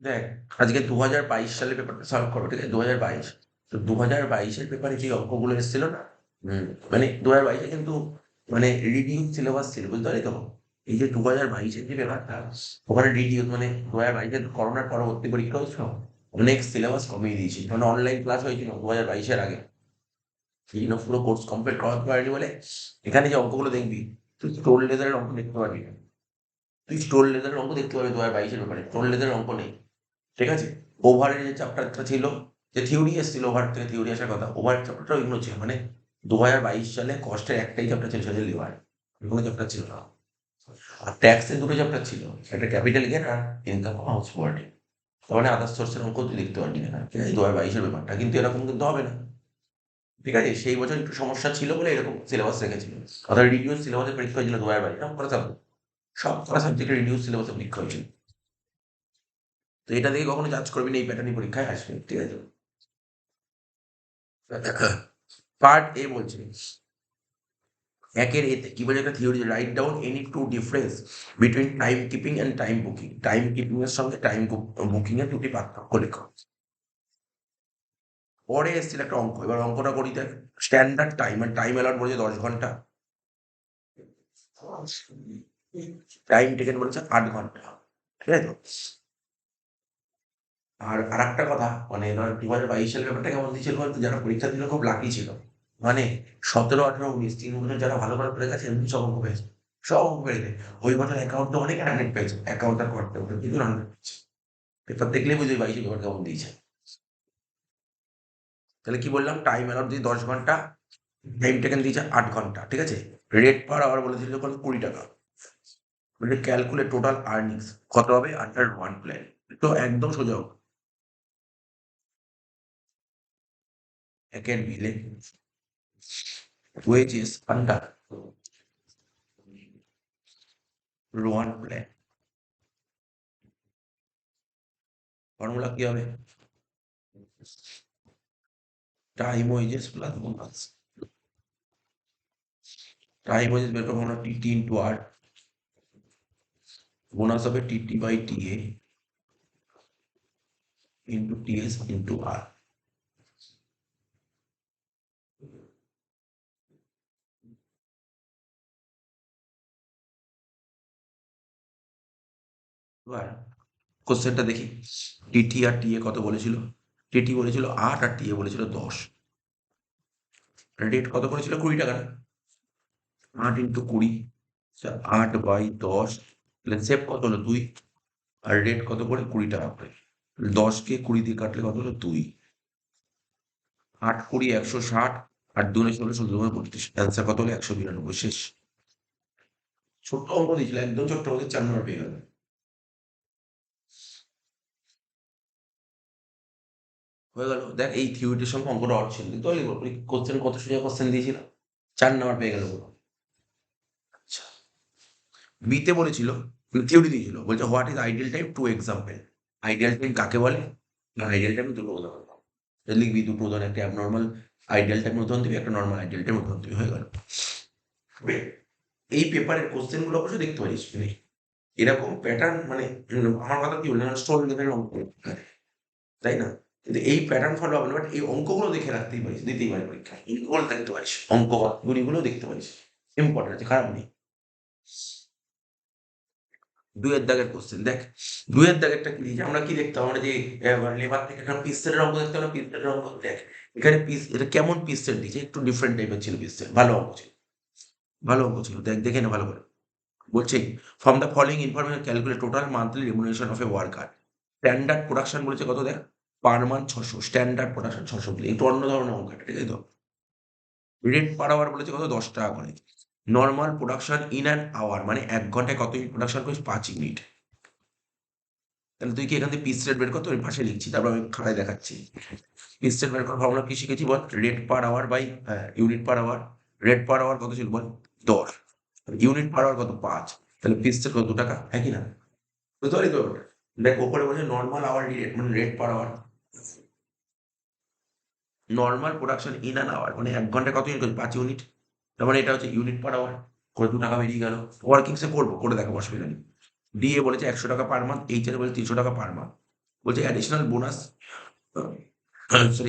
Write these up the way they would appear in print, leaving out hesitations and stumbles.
দেখ আজকে 2022 সালের পেপারটা সলভ করো, ঠিক আছে? 2022, তো 2022-এর পেপারে যে অঙ্কগুলো এসেছিল না, মানে 2022-এ কিন্তু মানে রিডিউস সিলেবাস ছিল, বুঝতে পারলি তো? এই যে 2022-এর যে পেপারটা, ওখানে রিডিউস মানে 2022-এর করোনার পরবর্তী পরীক্ষা হয়েছিল, অনেক সিলেবাস কমিয়ে দিয়েছিল, মানে অনলাইন ক্লাস হয়েছিল 2022-এর আগে, এই জন্য পুরো কোর্স কমপ্লিট করাতে পারেনি বলে এখানে যে অঙ্কগুলো দেখবি, তুই স্টোল লেদারের অঙ্ক দেখতে পারবি না। তুই স্টোল লেদারের অঙ্ক দেখতে পারবি 2022-এর ব্যাপারে, স্টোল লেদারের অঙ্ক নেই, ঠিক আছে? ওভারের যে চ্যাপ্টারটা ছিল, যে থিওরি এসেছিল, ওভার থেকে থিওরি আসার কথা, ওভার চ্যাপ্টারটাও ইগনোর ছিল, মানে 2022 সালে কস্টের একটাই চ্যাপ্টার ছিল, সেটা লিভার, কোনো চ্যাপ্টার ছিল না। আর ট্যাক্সের দুটো চ্যাপ্টার ছিল, একটা ক্যাপিটাল গেন আর ইনকাম হাউস প্রপার্টি। তার মানে আদার্স সোর্সের অঙ্ক তুই দেখতে পারবি না, ঠিক আছে? 2022-এর ব্যাপারটা কিন্তু এরকম কিন্তু হবে না, ঠিক আছে? সেই বছর একটু সমস্যা ছিল বলে এরকম সিলেবাস রেখেছিল। অর্থাৎ রিডিউস সিলেবাসের পরীক্ষা হয়েছিল 2022, এরকম করা যাবে? সব কটা সাবজেক্টে রিডিউস সিলেবাসের পরীক্ষা হয়েছিল। তো এটা দেখে কখনো জাজ করবি না এই প্যাটার্নই পরীক্ষায় আসবে, ঠিক আছে? পার্ট এ বলছে, একের এতে কি বলে, একটা theory, write down any two difference between time keeping and time booking, time keeping এর সঙ্গে টাইম বুকিং এর দুটি পার্থক্য লেখো। পরে এসেছিল একটা অঙ্ক, এবার অঙ্কটা করি দেখ। স্ট্যান্ডার্ড টাইম আর টাইম অ্যালাউড বলেছে 10 ঘন্টা, টাইম টেকেন বলেছে 8 ঘন্টা, ঠিক আছে তো? আর আরেকটা কথা, মানে ধর 2022 সালের ব্যাপারটা কেমন দিয়েছিল বলতো, যারা পরীক্ষা দিল খুব লাকি ছিল, মানে 17, 18, 19 3 বছর যারা ভালো ভালো করে গেছে এমনি সব অঙ্ক পেয়েছে, সব অঙ্ক পেয়েছে। ওই বছর অ্যাকাউন্ট তো অনেকে 100 পেয়েছে, অ্যাকাউন্টটা করতে হতো কিন্তু 100 পেয়েছে। পেপার দেখলেই বুঝবি 22 পেপার কেমন দিয়েছে। তাহলে কি বললাম, টাইম অ্যালাউড দিয়ে 10 ঘন্টা, টাইম টেকেন দিয়েছে 8 ঘন্টা, ঠিক আছে? রেট পার আওয়ার বলে দিয়েছিল কত, 20 টাকা। বলে ক্যালকুলেট টোটাল আর্নিংস কত হবে আন্ডার ওয়ান প্ল্যান। তো একদম সোজা হোক, একের বিলে wages under one plan, formula কি হবে? Time wages plus bonus. Time wages বের করবো আমরা টিটি ইন্টু আর, বোনাস হবে TT by TA into TS into R. এবার কোশ্চেনটা দেখি, টিটি আর টিএ কত বলেছিল? টিটি বলেছিল 8 আর টিএ বলেছিল 10। রেট কত করেছিল, 20 টাকা না? 8 ইন্টু 20, 8/10, তাহলে সেভ কত হলো 2, আর রেট কত করে, 20 টাকা করে। 10-কে 20 দিয়ে কাটলে কত হলো 2, 8 20 160, আর 2 16 16 32, অ্যান্সার কত হলো 192। শেষ। ছোট্ট অঙ্ক দিয়েছিল, একদম ছোট্ট অঙ্কে 4 নম্বর পেয়ে গেল। হয়ে গেল। দেখ এই থিওরিটির সঙ্গে অঙ্কটা অড ছিল, কিন্তু ওই কোশ্চেন কত সোজা কোশ্চেন দিয়েছিল, 4 নম্বর পেয়ে গেল পুরো। আচ্ছা, বিতে বলেছিল, থিওরি দিয়েছিল, বলছে what is ideal time, to example. Ideal time কাকে বলে? না, আইডিয়াল টাইম দুটো উদাহরণ দাও। লিখবি দুটো উদাহরণ, একটা অ্যাবনর্মাল আইডিয়াল টাইম উদাহরণ দিবি, একটা নর্মাল আইডিয়াল টাইম উদাহরণ দিবি, হয়ে গেল। এই পেপারের কোশ্চেন গুলো অবশ্যই দেখতে পারিস, মানে এরকম প্যাটার্ন, মানে আমার কথা কি বললাম, স্টোল লেভেলের অঙ্ক, তাই না? কিন্তু এই প্যাটার্ন ফলো হবে না, বাট এই অঙ্কগুলো দেখে রাখতেই পারিস, দিতেই পারিস পরীক্ষায়, অঙ্কগুলো দেখতে পারিস, অঙ্ক গুলো দেখতে পারিস, ইম্পর্টেন্ট আছে, খারাপ নেই। 2 এর দাগের কোশ্চেন দেখ, 2 এর দাগেরটা কি দিয়েছে, আমরা কি দেখতাম, আমরা যে লেবার থেকে একটা পিস সেটের অঙ্ক দেখতাম না, পিস সেটের অঙ্ক দেখ, এখানে পিস, এটা কেমন পিস সেট দিয়েছে, একটু ডিফারেন্ট টাইপের ছিল পিস সেট, ভালো অঙ্ক ছিল, ভালো অঙ্ক ছিল, দেখ দেখে নে ভালো করে। বলছে from the following information calculate total monthly remuneration of A worker. Standard production বলেছে কত দেখ, পার মান্থ 600, স্ট্যান্ডার্ড প্রোডাকশন 600 বলে, একটু অন্য ধরনের অঙ্ক এটা, ঠিক আছে তো? রেট পার আওয়ার বলেছে কত, 10 টাকা করে। Normal production in an hour, মানে 1 ঘন্টায় কত ইউনিট প্রোডাকশন করিস, 5 ইউনিট। তাহলে তুই কি এখান থেকে পিস রেট বের কর, তোর পাশে লিখছি, তারপর আমি খাতায় দেখাচ্ছি। পিস রেট বের করার ফর্মুলা কি শিখেছি বল, rate per hour by unit per hour. Rate per hour কত ছিল বল, 10, ইউনিট পার আওয়ার কত, 5, তাহলে পিস রেট কত, 2 টাকা, হ্যাঁ কি না? বুঝতে পারি তো ব্যাপারটা? দেখ ওপরে বলছে নর্মাল আওয়ারলি রেট, মানে rate per hour, normal production in an hour, মানে 1 ঘন্টায় কত ইউনিট, 5 ইউনিট, তার মানে এটা হচ্ছে ইউনিট পার আওয়ার, করে 2 টাকা বেরিয়ে গেল। ওয়ার্কিংসে করবো, করে দেখাবো, অসুবিধা নেই। ডিএ বলেছে 100 টাকা পার মান্থ, এইচ এর বলেছে 300 টাকা পার মান্থ। বলছে additional bonus,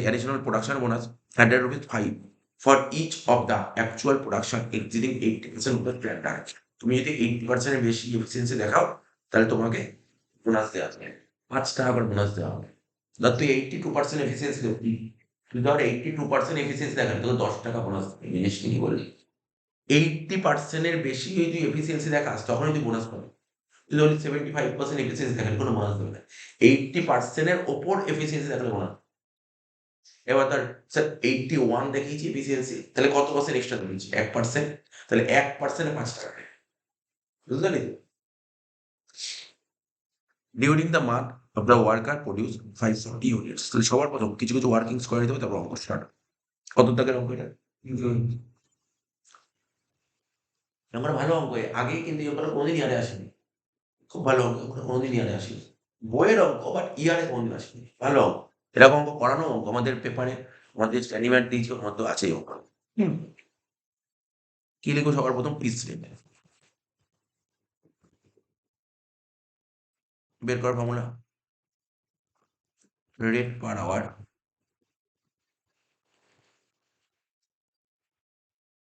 additional production bonus 100 rupees 5 for each of the actual production exceeding 80% of the planned target. তুমি যদি 80% এর বেশি এফিসিয়েন্সি দেখাও তাহলে তোমাকে বোনাস দেওয়া হবে, 5 টাকা করে বোনাস দেওয়া হবে। ধর তুই 82% এফিসিয়েন্সি, তুই ধর 82% এফিসিয়েন্সি দেখালি, তোকে 10 টাকা বোনাস দেবে। জিনিসটা কি বললি? 80% এর বেশি যদি তুই এফিসিয়েন্সি দেখাস তখনই তুই বোনাস পাবি। তুই ধরলি 75% এফিসিয়েন্সি দেখালি, কোনো বোনাস দেবে না। 80% এর ওপর এফিসিয়েন্সি দেখালে বোনাস। এবার ধর স্যার 81 দেখিয়েছি এফিসিয়েন্সি, তাহলে কত পার্সেন্ট এক্সট্রা দিয়েছি? 1%, তাহলে 1% 5 টাকা। বুঝতে পারলি? During the month of the worker produce 540 units. তাহলে সবার প্রথম কিছু কিছু ওয়ার্কিংস করে দিতে হবে, তারপর অঙ্ক স্টার্ট। কত টাকার অঙ্ক এটা? আমার ভালো অঙ্ক, আগে কিন্তু এগুলো কোনোদিন ইয়ারে আসেনি। খুব ভালো অঙ্ক, এগুলো কোনোদিন ইয়ারে আসেনি। বইয়ের অঙ্ক, বাট ইয়ারে কোনোদিন আসেনি। ভালো অঙ্ক, এরকম অঙ্ক করানো অঙ্ক আমাদের পেপারে, আমাদের স্টাডি ম্যাট দিয়েছে, ওর মধ্যে আছে এই অঙ্ক। কি লিখবো সবার প্রথম? পিস রেট বের করার formula, rate per hour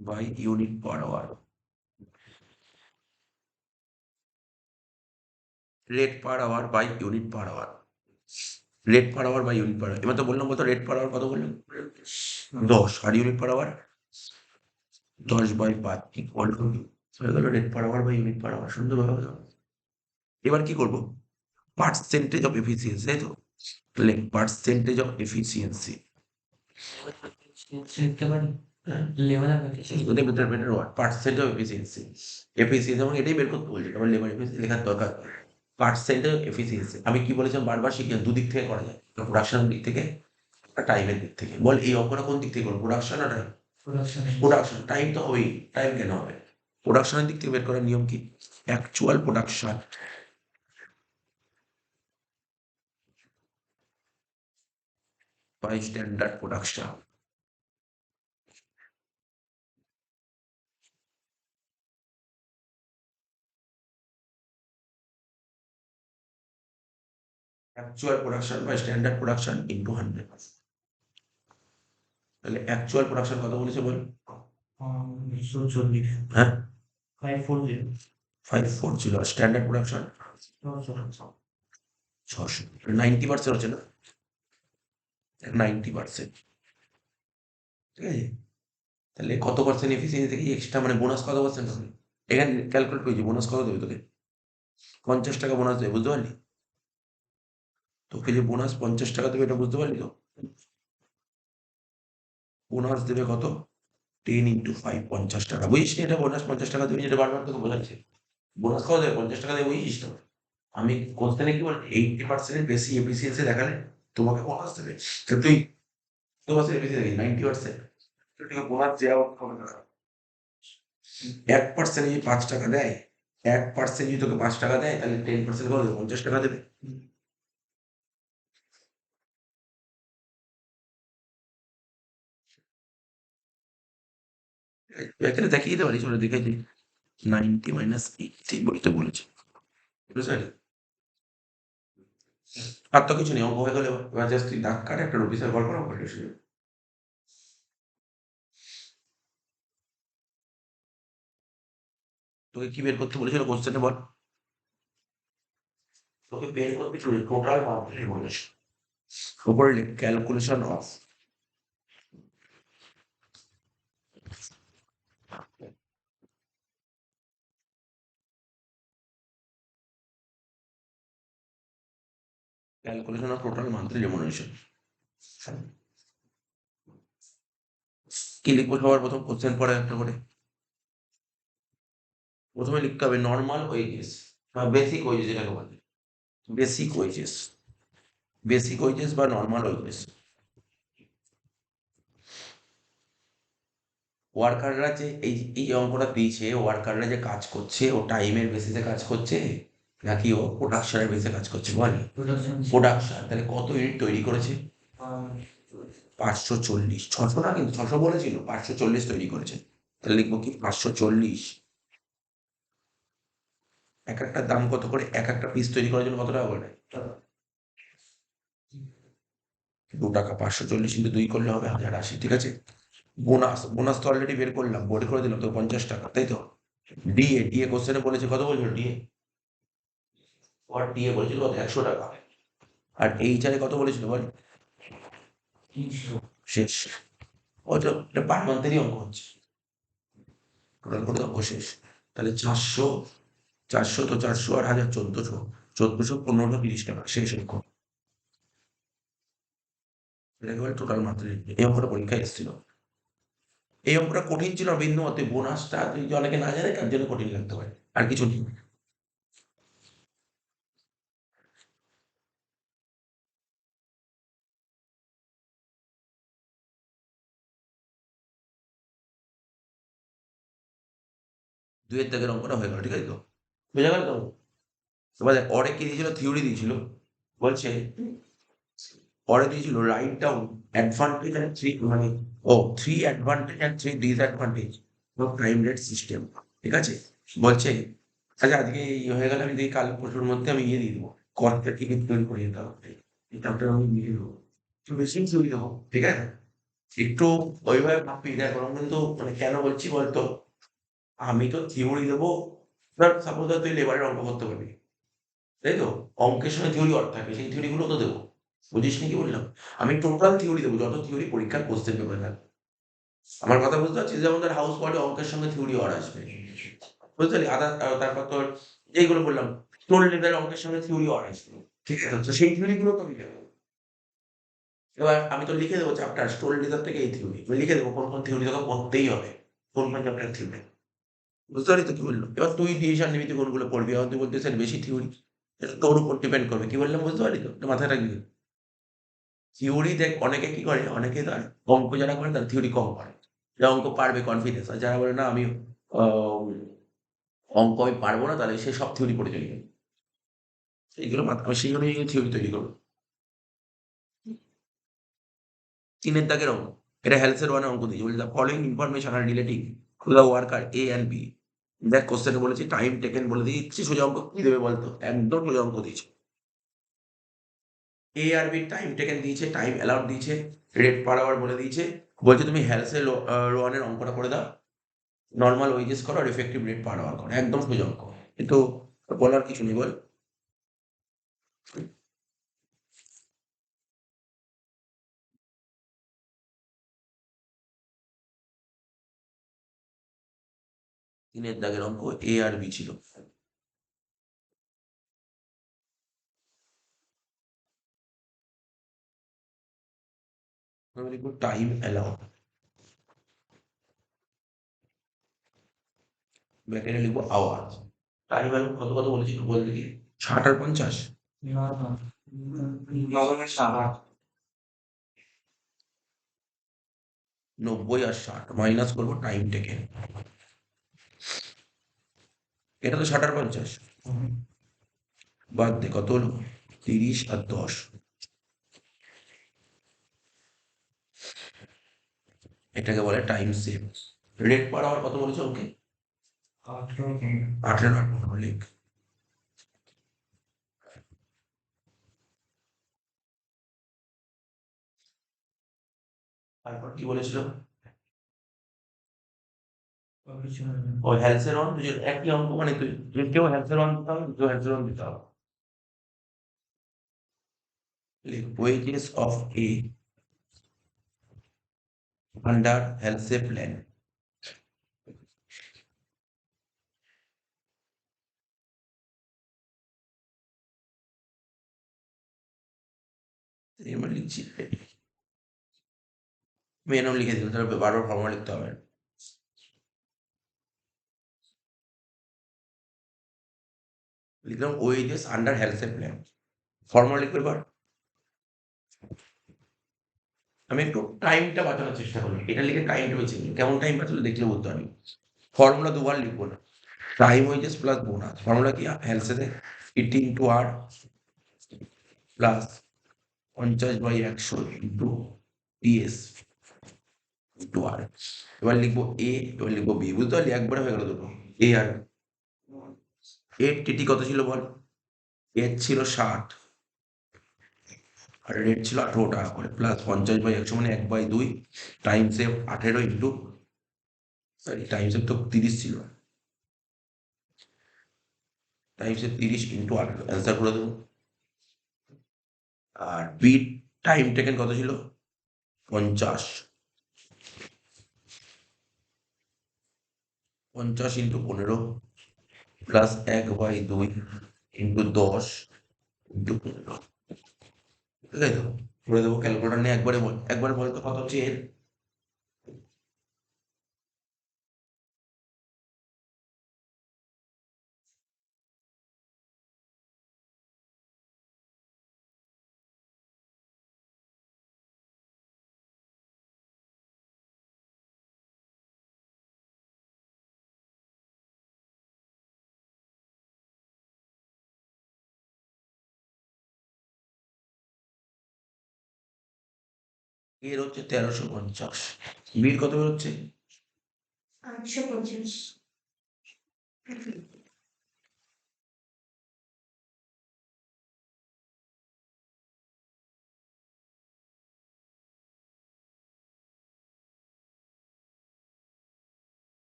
by unit per hour. Rate per hour by unit per hour. Rate per hour by unit per hour. এবার তো বললাম কত? রেট পার আওয়ার কত বললাম? 10, আর unit per hour 10/5 equal to, হয়ে গেল rate per hour by unit per hour. সুন্দরভাবে হলো। এবার কি করবো? পার্সেন্টেজ অফ এফিসিয়েন্সি, তাই তো? তাহলে percentage of efficiency, percent of efficiency, efficiency এবং এটাই বের করতে বলছি, আমার লেবার এফিসিয়েন্সি লেখার দরকার। পার্সেন্ট অফ এফিসিয়েন্সি আমি কি বলেছিলাম বারবার শিখি, দুদিক থেকে করা যায়, প্রোডাকশনের দিক থেকে আর টাইমের দিক থেকে। বল এই অঙ্কটা কোন দিক থেকে করবো, প্রোডাকশন আর টাইম? প্রোডাকশন। টাইম তো হবেই, টাইম কেন হবে? প্রোডাকশনের দিক থেকে বের করার নিয়ম কি? Actual production by standard production. Actual production by standard production into 100। তাহলে অ্যাকচুয়াল প্রোডাকশন কত বলেছে বল? হ্যাঁ 540, আর স্ট্যান্ডার্ড প্রোডাকশন 600। 90% হচ্ছে না? 90%, ঠিক আছে? তাহলে কত পার্সেন্ট এফিসিয়েন্সি থেকে এক্সট্রা, মানে বোনাস কত পার্সেন্ট হবে? এখানে ক্যালকুলেট করেছি, বোনাস কত দেবে তোকে? 50 টাকা বোনাস দেবে, বুঝতে পারলি? তোকে যে বোনাস 50 টাকা দেবে, এটা বুঝতে পারলি তো? বোনাস দেবে কত? 10 ইন্টু 5, 50 টাকা। বুঝিস নি এটা বোনাস 50 টাকা দেবে, যেটা বারবার তোকে বোঝাচ্ছে। বোনাস কত দেবে? 50 টাকা দেবে, বুঝিস তো? আমি কোশ্চেনে কি বলি, 80% এর বেশি এফিসিয়েন্সি দেখালে তোমাকে বোনাস দেবে। তো তুই তোমার এফিসিয়েন্সি দেখি 90%, তোকে বোনাস দেওয়া হবে না। 1% যদি 5 টাকা দেয়, 1% যদি তোকে 5 টাকা দেয়, তাহলে 10% কত দেবে? 50 টাকা দেবে। এখানে দেখিয়ে দিতে পারিস, ওরা দেখে দিই। 90 মাইনাস 80 বলতে বলেছে, বুঝতে পারলি? আর তো কিছু নেই, অঙ্ক হয়ে গেলে এবার জাস্ট তুই দাগ কাট, একটা রুপিসের গল্প না করে শুরু। তোকে কি বের করতে বলেছিল কোশ্চেনে বল? তোকে বের করতে টোটাল মান্থলি বলেছে, উপরে calculation of, calculation of total monthly remuneration. কি লিখবো সবার প্রথম? কোশ্চেন পড়ে একটা করে। প্রথমে লিখতে হবে নর্মাল ওয়েজেস বা বেসিক ওয়েজেস, যেটাকে বলে বেসিক ওয়েজেস, বেসিক ওয়েজেস বা নর্মাল ওয়েজেস। ওয়ার্কাররা যে এই যে অঙ্কটা দিয়েছে, ওয়ার্কাররা যে কাজ করছে, ও টাইমের বেসিসে কাজ করছে নাকি ও প্রোডাকশনের বেসিসে কাজ করছে বল? প্রোডাকশন। তাহলে কত ইউনিট তৈরি করেছে? 540। 600 না কিন্তু, 600 বলেছিল, 540 তৈরি করেছে। তাহলে লিখবো কি 540। এক একটা দাম কত করে? এক একটা পিস তৈরি করার জন্য কত টাকা করে? 2 টাকা 540 ইন্টু 2 করলে হবে 1080, ঠিক আছে। বোনাস তো অলরেডি বের করলাম, বোর্ডে করে দিলাম তো 50 টাকা, তাই তো। ডিএ কোশ্চেনে বলেছে কত বলছিল ডিএ, ডিএ বলেছিল কত 100 টাকা। আর এইচআরে কত বলেছিল বল, শেষ। ওটা পার মান্থেরই অঙ্ক হচ্ছে, টোটাল কত অঙ্ক শেষ। তাহলে 400 তো 400 আর 1000 1400, 1530 টাকা শেষ অঙ্ক। এটাকে বলে টোটাল মান্থলি। এই অঙ্কটা পরীক্ষায় এসেছিল। এই অঙ্কটা কঠিন ছিল বিন্দু মতে, বোনাসটা তুই যে অনেকে না জানে তার জন্য কঠিন লাগতে পারে, আর কিছু নেই। দুইয়ের দাগের অঙ্কটা হয়ে গেল, ঠিক আছে তো, বোঝা গেল তো। এবার দেখ অরে কি দিয়েছিল, থিওরি দিয়েছিল। বলছে পরে দিয়েছিল right down advantage and three, মানে three advantage and three disadvantage of time rate system, ঠিক আছে। বলছে আচ্ছা আজকে হয়ে গেলে আমি দেখি কাল পরশুর মধ্যে আমি দিয়ে দেবো, কর্পটা টিকিট তৈরি করে দিতে হবে, এই চাপটা আমি দিয়ে দেবো, একটু বেশি সুবিধা হোক, ঠিক আছে। একটু ওইভাবে ভাববি, দেখ ওরকম কিন্তু মানে কেন বলছি বলতো, আমি তো থিওরি দেবো, ধর সাপোজ তুই লেবারের অঙ্ক করতে পারবি, তাই তো। অঙ্কের সঙ্গে থিওরি অর্থ থাকে, সেই থিওরি গুলো তো দেবো, বুঝিস নি কি বললাম। আমি টোটাল থিওরি দেবো, যত থিওরি পরীক্ষার কোশ্চেন পেপারে থাকবে। আমার কথা বুঝতে পারছিস, যেমন ধর হাউস ওয়ার্ডে অঙ্কের সঙ্গে থিওরি অর আসবে, বুঝতে পারলি। তারপর তোর যেইগুলো বললাম, টোল লেভেল অঙ্কের সঙ্গে থিওরি অর আসবে, ঠিক আছে। তো সেই থিওরি গুলো তো আমি দেবো। এবার আমি তো লিখে দেবো চ্যাপ্টার স্টোল রিজার্ভ থেকে এই থিওরি আমি লিখে দেবো, কোন কোন থিওরি তোকে পড়তেই হবে, কোন কোন চ্যাপ্টার থিওরি, বুঝতে পারলি তো কি বললো। এবার তুই ডিসিশন নিবি তুই কোনগুলো পড়বি, এবার তুই বলতে স্যার বেশি থিওরি, এটা তোর উপর ডিপেন্ড করবে, কি বললাম বুঝতে পারলি তো, এটা মাথায় রাখবি। থিওরি দেখ অনেকে কি করে, অনেকে তার অঙ্ক যারা করে তার থিওরি কম করে, যে অঙ্ক পারবে কনফিডেন্স, আর যারা বলে না আমি অঙ্ক আমি পারবো না, তাহলে সে সব থিওরি পড়ে চলে যাবে। এইগুলো আমি সেই অনুযায়ী থিওরি তৈরি করবো। 3 দাগের অঙ্ক, এটা হেলথের ওয়ানের অঙ্ক দিয়েছে, বলছে following information are relating to the worker A and B. দেখ কোশ্চেনে বলেছি টাইম টেকেন বলে দিয়েছি, সোজা অঙ্ক কি দেবে বলতো, একদম সোজা অঙ্ক দিয়েছে। এ আর বি টাইম টেকেন দিয়েছে, টাইম অ্যালাউড দিয়েছে, রেট পার আওয়ার বলে দিয়েছে। বলছে তুমি হেলসের রোয়ানের অঙ্কটা করে দাও, নর্মাল ওয়েজেস করো আর ইফেক্টিভ রেট পার আওয়ার করো, একদম সোজা অঙ্ক, কিন্তু বলার কিছু নেই বল। 3 দাগের অঙ্ক এ আর বি ছিল। আমি লিখবো টাইম অ্যালাউড, ব্র্যাকেটে লিখবো আওয়ার। টাইম অ্যালাউড কত কত বলেছি একটু বল দেখি, 60 আর 50, না না, নবমের সারা 90 আর 60 মাইনাস করবো টাইম টেকেন, এটা তো 60 আর 50, বাদ দে কত হলো 30 আর 10, এটাকে বলে time save. Rate per hour কত বলেছে ওকে, 18 18 আর 15 লিখ। তারপর কি বলেছিল, ও হেলসের অন, তুই একই অঙ্ক, মানে তুই কেউ হেলসের অন দিতে হবে, কেউ হেলসের অন দিতে হবে। লিখ wages of a under Halsey plan. এবার লিখছি, মেন নাম লিখে দিলাম, তারপর বারবার ফর্মুলা লিখতে হবে না। লিখলাম wages under Halsey plan, formula লিখবে এবার। আমি একটু টাইমটা বাঁচানোর চেষ্টা করি, এটা লিখে টাইমটা বেঁচে নিই, কেমন টাইম বাঁচলো দেখলে বলতে পারবি। ফর্মুলা দুবার লিখবো না, time wages plus bonus, formula কি হেলসেতে 80 into R plus 50/100 into TS into R. এবার লিখবো এ, এবার লিখবো বি, বুঝতে পারলি একবারে হয়ে গেল দুটো, এ আর এর টিটি কত ছিল বল, এর ছিল 60, আর রেট ছিল 18 টাকা করে, প্লাস 50/100 মানে 1/2 টাইমস 18 ইন্টু, সরি টাইমস তো 30 ছিল, টাইমস 30 ইন্টু 18 অ্যান্সার করে দেবো। আর বিট টাইম টেকেন কত ছিল? 50, 50 ইন্টু 15 প্লাস 1/2 ইন্টু 10 ইন্টু 15, ঠিক আছে তো? করে দেবো, ক্যালকুলেটার নিয়ে একবারে বল তো কত হচ্ছে এর। এর হচ্ছে 1350, বিট কত বেরোচ্ছে? 825।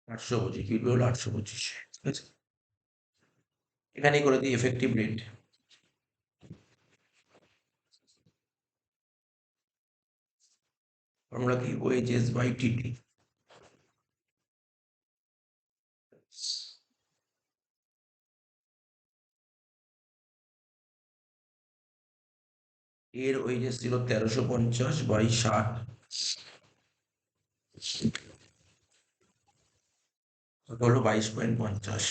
825, বিট বেরোলো 825, ঠিক আছে। এখানেই করে দিই এফেক্টিভ রেট। ফর্মুলা কি? Wages by TT. এর ওয়েজেস ছিল 1350/60, কত হলো? 22.50।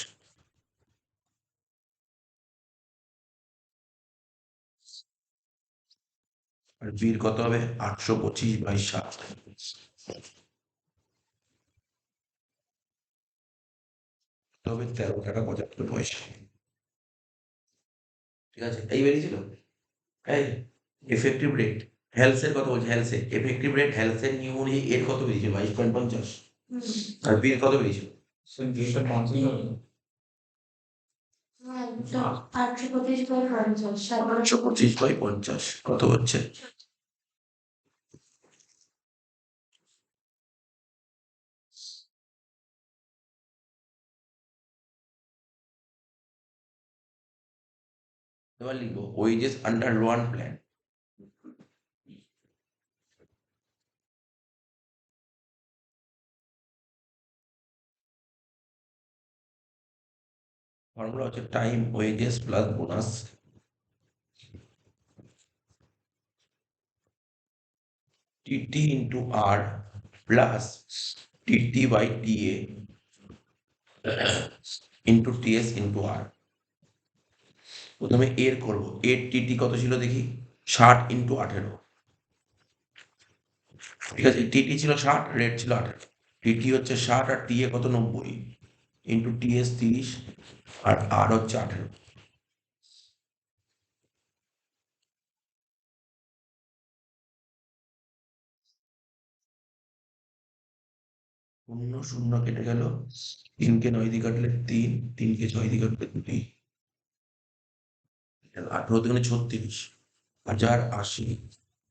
আর বির কত হবে? 825/60, তবে 13 টাকা 75 পয়সা, ঠিক আছে। এই বেরিয়েছিল। এই এফেক্টিভ রেট হেলসের কত বলছে? হেলসে এফেক্টিভ রেট, হেলসের নিয়ম অনুযায়ী এর কত বেরিয়েছিল? 22.50। আর বির কত বেরিয়েছিল? সে বিলটা পঞ্চাশ হবে। হ্যাঁ, তো 825/50, 825/50 কত হচ্ছে? এবার লিখবো wages under Rowan plan. Formula হচ্ছে time wages plus bonus TT into R plus TT TA into TS into R. প্রথমে এর করব, এর টিটি কত ছিল দেখি? 60 ইন্টু 18, ঠিক আছে। টিটি ছিল 60, রেট ছিল 18, টিটি হচ্ছে 60 আর টিএ কত? 90 ইন্টু টিএস 30 আর আর হচ্ছে 18। শূন্য শূন্য কেটে গেল, 3কে 9 দিয়ে কাটলে 3, 3কে 6 দিয়ে কাটলে 2, 18 দুগুণে 36, 1080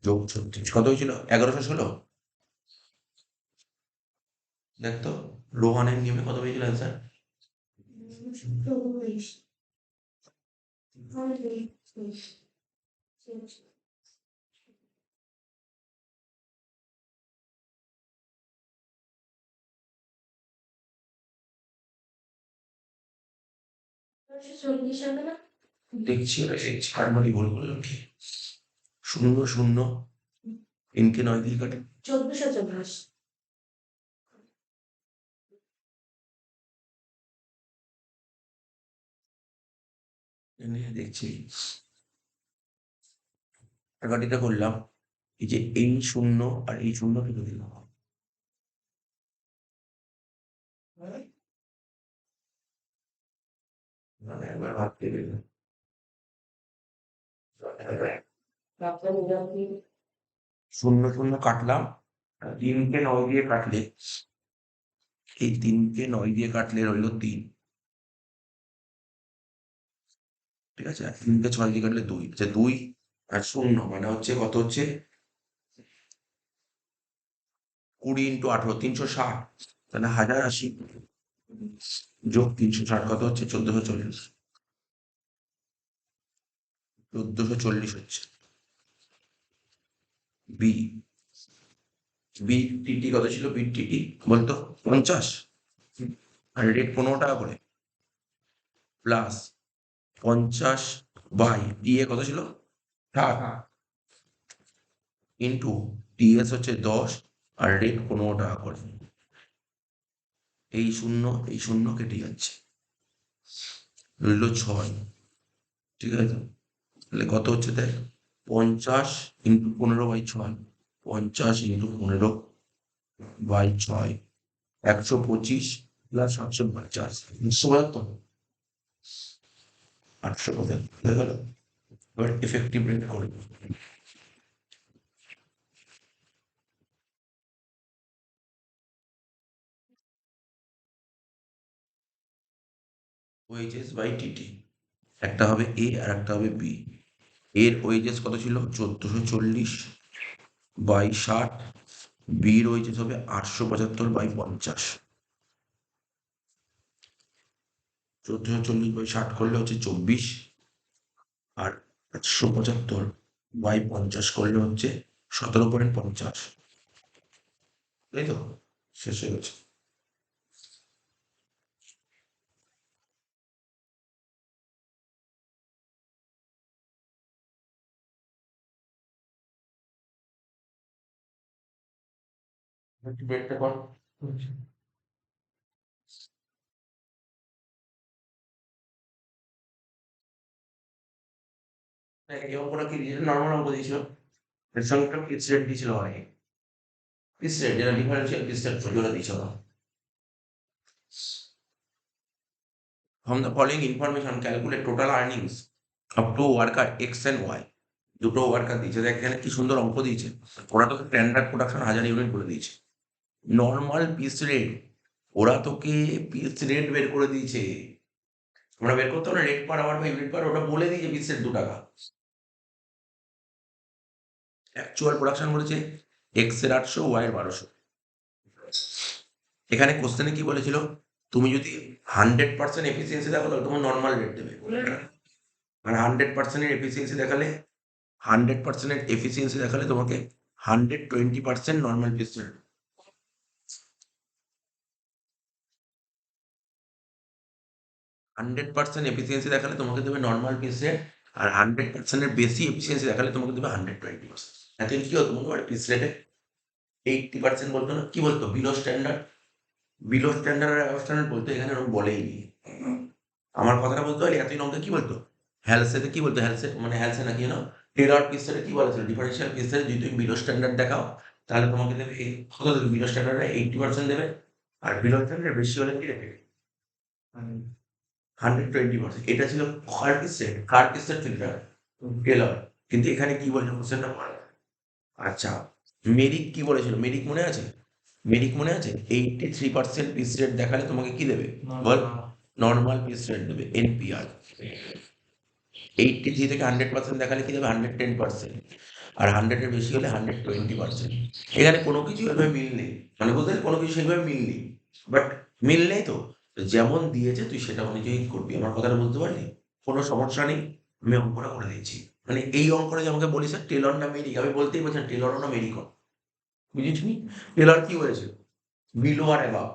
যোগ 36 কত হয়েছিল? 1116। দেখতো রোহানের নিয়মে কত পেয়েছিল অ্যান্সার? 24। চল্লিশ হবে না? দেখছি এটা দেখছি, কারবারই ভুল করলাম কি? শূন্য শূন্য, 3কে 9 দিয়ে কাটে 1440। এনে দেখছি কাটাকাটিটা করলাম, এই যে এই শূন্য আর এই শূন্য কেটে দিলাম, মানে একবার ভাবতে গেলে শূন্য শূন্য কাটলাম, আর 3কে 9 দিয়ে কাটলে, এই 3কে 9 দিয়ে কাটলে রইল 3, ঠিক আছে। আর 3কে 6 দিয়ে কাটলে 2, আচ্ছা 2 আর শূন্য মানে হচ্ছে কত হচ্ছে 20 × 18 360, তাহলে 1080 যোগ 360 কত হচ্ছে 1440, 1440 হচ্ছে বি। বিটিটি কত ছিল, বিটিটি বলতো 50, আর রেট 15 টাকা করে, প্লাস 50 বাই ডিএ কত ছিল 60, ইন্টু টিএস হচ্ছে 10, আর রেট 15 টাকা করে। এই শূন্য কেটে যাচ্ছে, রইল 6, ঠিক আছে? তাহলে কত হচ্ছে দেখ, 50 × 15/6, 50 × 15/6, 125 প্লাস 850, 175, 875 হয়ে গেল। এবার এফেক্টিভ রেট করবো, ওয়েজেস বাই টিটি, একটা হবে এ আর একটা হবে বি। এর ওয়েজেস কত ছিল 1440 বাই 60, বির ওয়েজেস হবে 875 বাই 50, 1440 বাই 60 করলে হচ্ছে 24, আর 875 বাই 50 করলে হচ্ছে 17.50, তাই তো? শেষ হয়ে গেছে। একটু ব্রেকটা কর। দেখ, এই অঙ্কটা কি দিয়েছিল, নর্মাল অঙ্ক দিয়েছিল, এর সঙ্গে একটা ফিক্স রেট দিয়েছিল অনেক, ফিক্স রেট যেটা ডিফারেন্সিয়াল ফিক্স রেট ওটা দিয়েছিল। From the following information, calculate total earnings of two worker X and Y. দুটো ওয়ার্কার দিয়েছে, দেখ এখানে কি সুন্দর অঙ্ক দিয়েছে। ওরা তোকে স্ট্যান্ডার্ড প্রোডাকশন 1000 ইউনিট বলে দিয়েছে, নর্মাল পিস রেট ওরা তোকে পিস রেট বের করে দিয়েছে। আমরা বের করতে হবে রেট পার আওয়ার বা ইউনিট পার, ওটা বলে দিয়েছে পিস রেট 2 টাকা। অ্যাকচুয়াল প্রোডাকশন বলেছে এক্স এর 800, ওয়াই এর 1200। এখানে কোশ্চেনে কি বলেছিল, তুমি যদি 100% এফিসিয়েন্সি দেখালো তোমার নর্মাল রেট দেবে, আর 100% এফিসিয়েন্সি দেখালে 100% এফিসিয়েন্সি দেখালে তোমাকে 120% নর্মাল পিস রেট। 100% এফিসিয়েন্সি দেখালে তোমাকে দেবে নর্মাল পিস রেট, আর 100%-এর বেশি এফিসিয়েন্সি দেখালে তোমাকে দেবে 120%। এখন কি হতো তোমার পিস রেটে 80% বলতো না, কি বলতো বিলো স্ট্যান্ডার্ড, বিলো স্ট্যান্ডার্ড আর অ্যাবভ স্ট্যান্ডার্ড বলতো, এখানে ওরকম বলেই নি। আমার কথাটা বলতে পারলি, এতদিন অঙ্কে কি বলতো, হ্যালসেতে কি বলতো, হ্যালসে মানে হ্যালসে না কি যেন, টেলর পিস রেটে কি বলেছিল, ডিফারেন্সিয়াল পিস রেটে যদি তুমি বিলো স্ট্যান্ডার্ড দেখাও তাহলে তোমাকে দেবে কত দেবে, বিলো স্ট্যান্ডার্ডে 80% দেবে, আর বিলো স্ট্যান্ডার্ড বেশি হলে কি দেবে 120%। এটা ছিল কার পিস রেট ফিল্টার টেলর। কিন্তু এখানে কি বলেছে কোশ্চেনটা পড়ে, আচ্ছা মেরিক কি বলেছিল, মেরিক মনে আছে, মেরিক মনে আছে 83% পিস রেট দেখালে তোমাকে কি দেবে বল, নর্মাল পিস রেট দেবে এনপিআর। 83 থেকে 100% দেখালে কি দেবে 110%, আর 100 এর বেশি হলে 120%। এখানে কোনো কিছু এভাবে মিল নেই, মানে বলতে গেলে কোনো কিছু সেভাবে মিল নেই, বাট মিল নেই তো, তো যেমন দিয়েছে তুই সেটা অনুযায়ী করবি। আমার কথাটা বুঝতে পারলি? কোনো সমস্যা নেই, আমি অঙ্কটা করে দিচ্ছি। মানে এই অঙ্কটা যে আমাকে বলিস টেলর না মেরিক, আমি বলতেই বলছি টেলরও না মেরিকও, বুঝেছি? টেলর কি বলেছে বিলো আর অ্যাবাভ,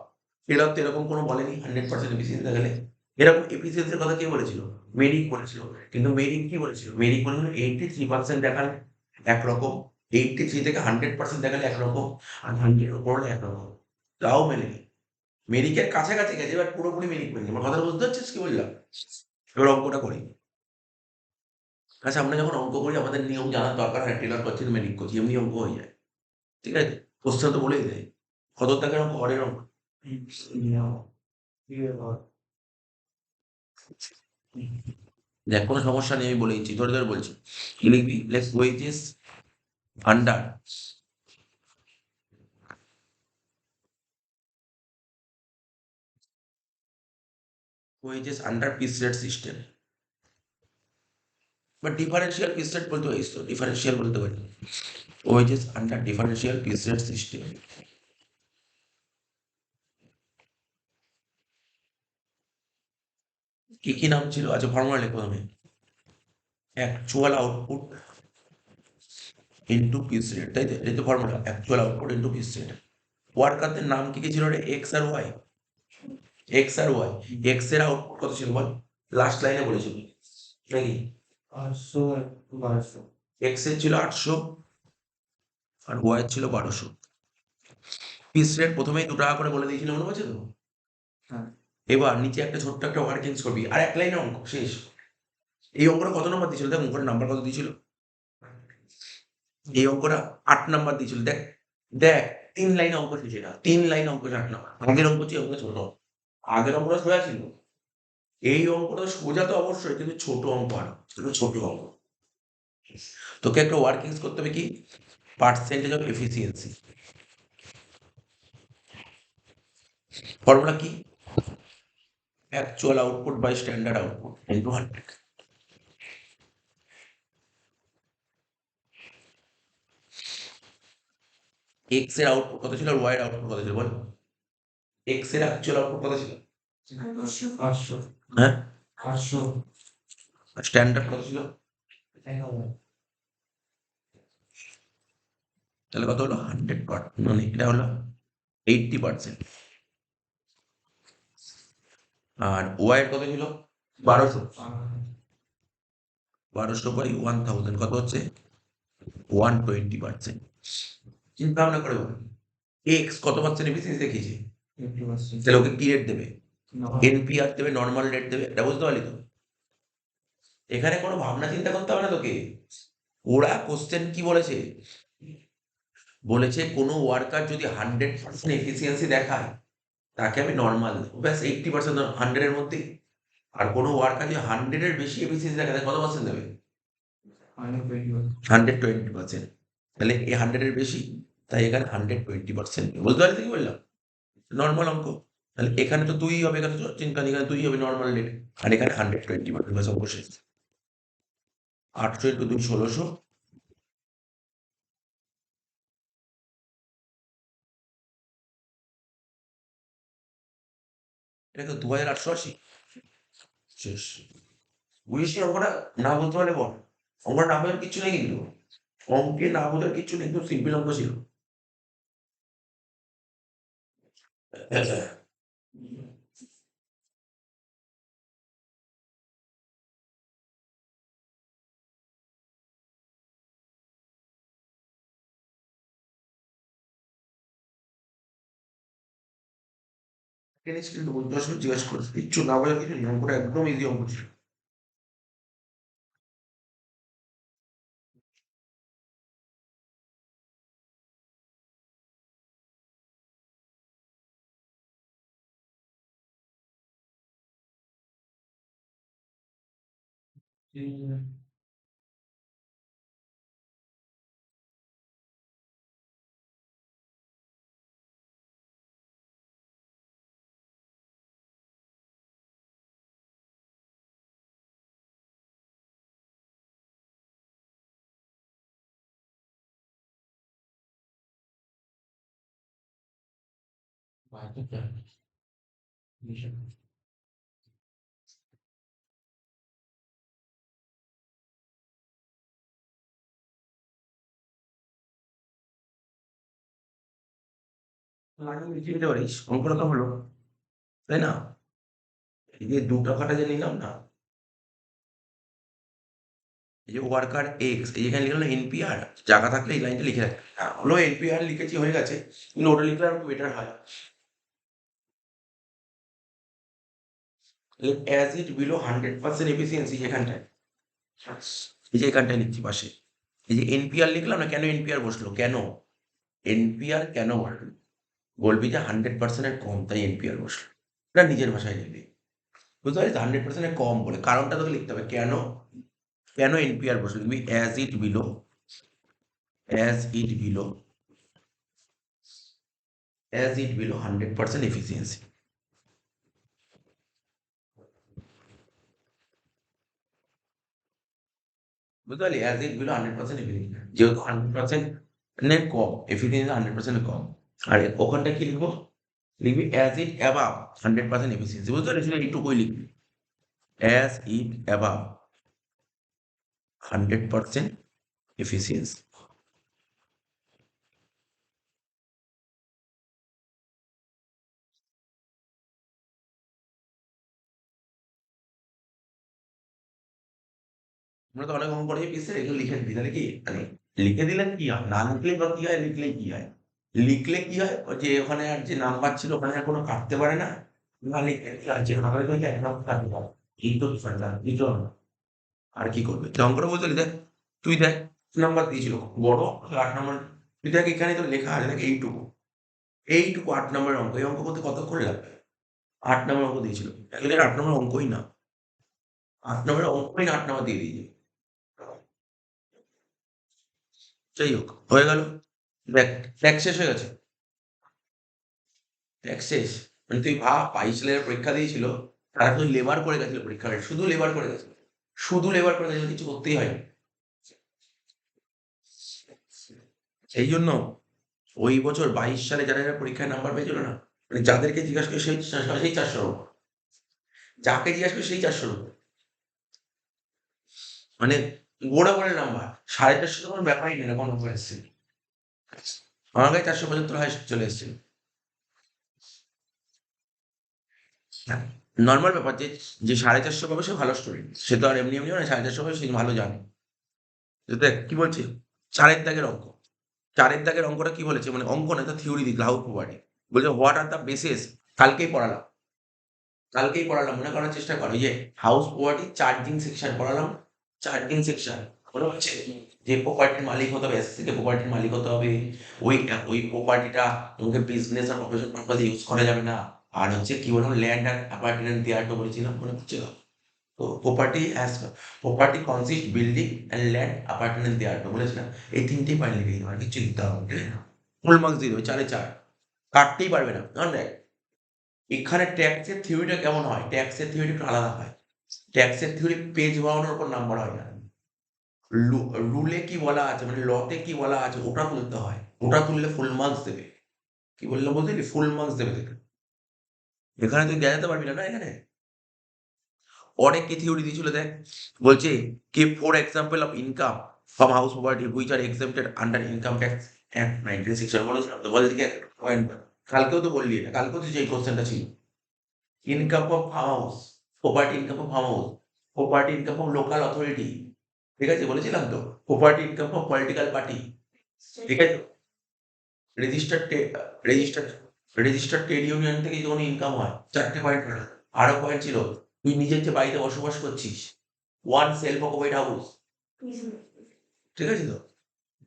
টেলর তো এরকম কোনো বলেনি 100% এফিসিয়েন্সি দেখালে। এরকম এফিসিয়েন্সির কথা কে বলেছিল, মেরিক বলেছিল। কিন্তু মেরিক কি বলেছিল, মেরিক বলেছিল 83% দেখালে একরকম, 83 থেকে 100% দেখালে একরকম, আর 100 এর উপর হলে একরকম, তাও মেলেনি। মেরিকের কাছাকাছি গেছে, এবার পুরোপুরি মেরিক মেলেনি। আমার কথা বুঝতে পারছিস কি বললাম? এবার অঙ্কটা করি। আচ্ছা আমরা যখন অঙ্ক করি আমাদের নিয়ম জানার দরকার হয়, টেলর করছি মেরিক করছি এমনি অঙ্ক হয়ে যায়, ঠিক আছে? কোশ্চেন তো বলেই দেয় কত টাকার অঙ্ক, হরের অঙ্ক। দেখ কোনো সমস্যা নেই, আমি বলে দিচ্ছি, ধরে ধরে বলছি। কি লিখবি, let's wages under piece rate system, বা ডিফারেন্সিয়াল পিস রেট বলতে পারিস, তো ডিফারেন্সিয়াল বলতে পারি, wages under differential piece rate system. কি কি নাম ছিল? আচ্ছা, ফর্মুলা লিখবো আমি। Actual output into piece rate, তাই তো? এই তো formula, actual output into piece rate. ওয়ার্কারদের নাম কি কি ছিল রে? এক্স আর ওয়াই। এক্স আর ওয়াই। এক্স এর আউটপুট কত ছিল বল? লাস্ট লাইনে বলেছিল নাকি? 800 এক্স এর ছিল 800 আর ওয়াই এর ছিল 1200। পিস রেট প্রথমেই 2 টাকা করে বলে দিয়েছিল, মনে আছে তো? হ্যাঁ। এবার নিচে একটা ছোট্ট একটা ওয়ার্কিংস করবি, আর এক লাইনে অঙ্ক শেষ। এই অঙ্কটা কত নম্বর দিয়েছিল দেখ, অঙ্কটার নাম্বার কত দিয়েছিল? এই অঙ্কটা 8 নাম্বার দিয়েছিল, দেখ দেখ। 3 লাইন অঙ্ক শেষ, এটা 3 লাইন অঙ্ক, 8 নাম্বার। আগের অঙ্ক ছিল, অঙ্ক ছোট। আগের অঙ্কটা সোজা ছিল, এই অঙ্কটা সোজা তো অবশ্যই, কিন্তু ছোট অঙ্ক, আর ছোট অঙ্ক। তোকে একটা ওয়ার্কিংস করতে হবে কি, পার্সেন্টেজ অফ এফিসিয়েন্সি। ফর্মুলা কি? Actual output by standard output into 100। X এর আউটপুট কত ছিল আর ওয়াই এর আউটপুট কত ছিল বল? এক্স এর অ্যাকচুয়াল আউটপুট কত ছিল? 800 হ্যাঁ, 800 স্ট্যান্ডার্ড কত ছিল? তাহলে কত হলো? 100%, মানে এটা হলো 80%। আর ওয়াই এর কত ছিল? 1200। 1200 বাই 1000 কত হচ্ছে? 120%। চিন্তা ভাবনা করে বল, এক্স কত পার্সেন্ট এফিসিয়েন্সি দেখিয়েছে? 80%। তাহলে ওকে কি রেট দেবে? No. এনপিআর দেবে, নর্মাল রেট দেবে, এটা বুঝতে পারলি তো? এখানে কোনো ভাবনা চিন্তা করতে হবে না তোকে। ওরা কোশ্চেন কি বলেছে? বলেছে কোনো ওয়ার্কার যদি 100% এফিসিয়েন্সি দেখায়, তাকে আমি নর্মাল দেবো, ব্যাস। 80% 100-এর মধ্যেই। আর কোনো ওয়ার্কার যদি 100-এর বেশি এফিসিয়েন্সি দেখায়, তাহলে কত পার্সেন্ট দেবে? 120%. 120%। তাহলে এই 100-এর বেশি, তাই এখানে 120%। বুঝতে পারলি তো কি বললাম? নর্মাল অঙ্ক। তাহলে এখানে তো তুই হবে, এখানে তো চিন্তা নেই, এখানে তুই হবে নর্মাল রেট। আর এখানে 120%, ব্যাস অঙ্ক শেষ। 800 ইন্টু 2 1600। এটা তো 2880 শেষ। বুঝিস অঙ্কটা? না বলতে পারলে বল। অঙ্কটা না বোঝার কিচ্ছু নেই কিন্তু, অঙ্কে না বোঝার কিচ্ছু নেই, কিন্তু সিম্পল অঙ্ক ছিল। জিনিস কিন্তু বুঝতে আসবে, জিজ্ঞেস করিস, কিচ্ছু না বোঝার কিছু নেই, অঙ্কটা একদম ইজি অঙ্ক ছিল। লিখে দিতে পারিস, অঙ্কটা তো হলো, তাই না? এই যে 2 টাকাটা যে নিলাম না, এই যে ওয়ার্কার এক্স, এই এখানে লিখলাম এনপিআর, জায়গা থাকলে এই লাইনটা লিখে রাখ। হলো এনপিআর লিখেছি, হয়ে গেছে, কিন্তু ওটা লিখলে আর বেটার হয়। অ্যাজ ইট বিলো 100% এফিসিয়েন্সি, এখানটায়, এই যে এখানটায় লিখছি পাশে, এই যে এনপিআর লিখলাম না, কেন এনপিআর বসলো, কেন এনপিআর কেন বলবি? বলবি যে 100%-এর কম, তাই এনপিআর বসলো। এটা নিজের ভাষায় লিখবি, বুঝতে পারিস? 100%-এর কম বলে কারণটা তোকে লিখতে হবে, কেন কেন এনপিআর বসলো, লিখবি অ্যাজ ইট বিলো 100% এফিসিয়েন্সি। বুঝতে পারলি? As it below 100% efficiency. যেহেতু 100% এর কম, এফিসিয়েন্সি 100% কম। আর ওখানটা কি লিখবো? লিখবি অ্যাজ ইট অ্যাবাভ 100% এফিসিয়েন্সি। বুঝতে পারলি? শুধু এইটুকুই লিখবি। As it above 100% efficiency. আমরা তো অনেক অঙ্ক করেছি পিসে, এগুলো লিখে দিবি। তাহলে কি মানে লিখে দিলে কি হয়? না লিখলেই বা কি হয়? লিখলেই কি হয়? লিখলে কি হয়? ওই যে ওখানে আর যে নাম্বার ছিল ওখানে আর কোনো কাটতে পারে না। না লিখলে কি হয়? যেভাবে তৈরি এক নম্বর কাটতে পারে। এই তো ডিফারেন্স আর কিছু না। আর কি করবে? তুই অঙ্কটা বুঝতে পারলি? দেখ, তুই দেখ নাম্বার দিয়েছিল বড় 8 নম্বর। তুই দেখ এখানে তো লেখা আছে, দেখ এইটুকু। এইটুকু 8 নম্বরের অঙ্ক। এই অঙ্ক করতে কতক্ষণ লাগবে? 8 নম্বর অঙ্ক দিয়েছিল। আসলে 8 নম্বর অঙ্কই না। 8 নম্বরের অঙ্কই না, 8 নম্বর দিয়ে দিয়েছে। যাই হোক, হয়ে গেল। দেখ, দেখ শেষ হয়ে গেছে। দেখ শেষ। মানে তুই ভাব 22 সালের পরীক্ষা দিয়েছিল, তারা তুই লেবার করে গেছিল পরীক্ষাটা। শুধু লেবার করে গেছিল। শুধু লেবার করে গেছিল, কিছু করতেই হয়নি। সেই জন্য ওই বছর 22 সালে যারা যারা পরীক্ষায় নাম্বার পেয়েছিল না, মানে যাদেরকে জিজ্ঞাসা করে সেই সেই 400 যাকে জিজ্ঞাসা করে সেই 400 মানে গোড়া করে নাম্বার 450 তো কোনো ব্যাপারই নেই, এরকম নম্বর এসেছে। আমার কাছে 475 হাইস্ট চলে এসেছিল। নর্মাল ব্যাপার যে যে 450 পাবে সে ভালো স্টুডেন্ট। সে তো আর এমনি এমনি মানে 450 পাবে, সে ভালো জানে। তো দেখ কি বলছে, 4 দাগের অঙ্ক। 4 দাগের অঙ্কটা কি বলেছে, মানে অঙ্ক না, এটা থিওরি দিক হাউস প্রপার্টি। বলছে হোয়াট আর দ্য বেসিস। কালকেই পড়ালাম। কালকেই পড়ালাম, মনে করার চেষ্টা করো। ওই যে হাউস প্রপার্টি চার্জিং সেকশন পড়ালাম। চার্জিং সেকশন মনে হচ্ছে যে প্রপার্টির মালিক হতে হবে, এসএসসি কে প্রপার্টির মালিক হতে হবে। ওই প্রপার্টিটা তোমাকে বিজনেস আর প্রফেশন পারপাসে ইউজ করা যাবে না। আর হচ্ছে কি বললাম, ল্যান্ড আর অ্যাপার্টমেন্ট দেওয়ার তো বলেছিলাম, মনে হচ্ছে তো? তো property consist building and land apartment দেওয়ার তো বলেছিলাম। এই 3টেই পয়েন্ট লিখে দিতে, আর কিছু লিখতে হবে না, ঠিক আছে? ফুল মার্কস দিয়ে দেবে, 4-এ 4। কাটতেই পারবে না। কারণ দেখ, এখানে ট্যাক্সের থিওরিটা কেমন হয়? ট্যাক্সের থিওরি একটু আলাদা হয়। ট্যাক্সের থিওরি পেজ বানানোর উপর নাম্বার হয় না। রুলে কি বলা আছে, মানে লতে কি বলা আছে ওটা তুলতে হয়। ওটা তুললে ফুল মার্কস দেবে। কি বললাম বলতে পারলি? ফুল মার্কস দেবে দেখে। এখানে তুই দেখাতে পারবি না, না এখানে। অনেক কি থিওরি দিয়েছিল দেখ। বলছে give 4 example of income from house property which are exempted under income tax act 1960 বলেছিলাম তো? বল দেখি একটা পয়েন্ট। কালকেও তো বললি এটা, কালকেও তো যেই কোশ্চেনটা ছিল। Income of farm house, property income of farm house, property income of local authority, ঠিক আছে বলেছিলাম তো? Property income of political party, ঠিক আছে? Registered registered registered trade union থেকে যদি কোনো ইনকাম হয়, 4টে পয়েন্ট হলো। আরো পয়েন্ট ছিল, তুই নিজের যে বাড়িতে বসবাস করছিস, ওয়ান সেলফ অকুপাইড হাউস, ঠিক আছে তো?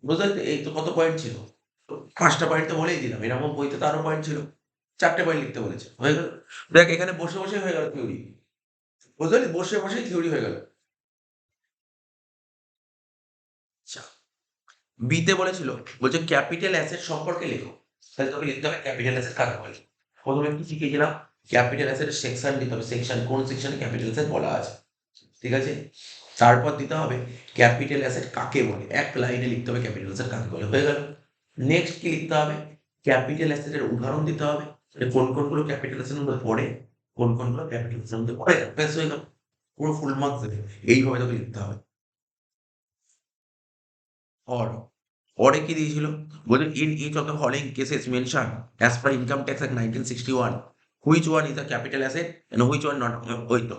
বুঝতে পারলি? এই তো কত পয়েন্ট ছিল। তো 5টা পয়েন্ট তো বলেই দিলাম। এরকম বইতে তো আরো পয়েন্ট ছিল। 4টে পয়েন্ট লিখতে বলেছে, হয়ে গেল। দেখ এখানে বসে বসে হয়ে গেল থিওরি। বুঝতে পারলি? বসে বসেই থিওরি হয়ে গেল। আচ্ছা, বিতে বলেছিল, বলছে ক্যাপিটাল অ্যাসেট সম্পর্কে লেখো। তাহলে তোকে লিখতে হবে ক্যাপিটাল অ্যাসেট কাকে বলে। প্রথমে কি শিখিয়েছিলাম? ক্যাপিটাল অ্যাসেটের সেকশন দিতে হবে। সেকশন কোন সেকশনে ক্যাপিটাল অ্যাসেট বলা আছে, ঠিক আছে? তারপর দিতে হবে ক্যাপিটাল অ্যাসেট কাকে বলে। এক লাইনে লিখতে হবে ক্যাপিটাল অ্যাসেট কাকে বলে, হয়ে গেল। নেক্সট কি লিখতে হবে? ক্যাপিটাল অ্যাসেটের উদাহরণ দিতে হবে। যে কোন কোনগুলো ক্যাপিটাল অ্যাসেটের মধ্যে পড়ে, কোন কোনগুলো ক্যাপিটাল অ্যাসেটের মধ্যে পড়ে না। ব্যাস হয়ে গেল। পুরো ফুল মার্কস দেবে। এইভাবে তোকে লিখতে হবে। or পরে কি দিয়েছিল? বলছে in each of the following cases mention as per income tax act 1961 which one is a capital asset and which one not। ওই তো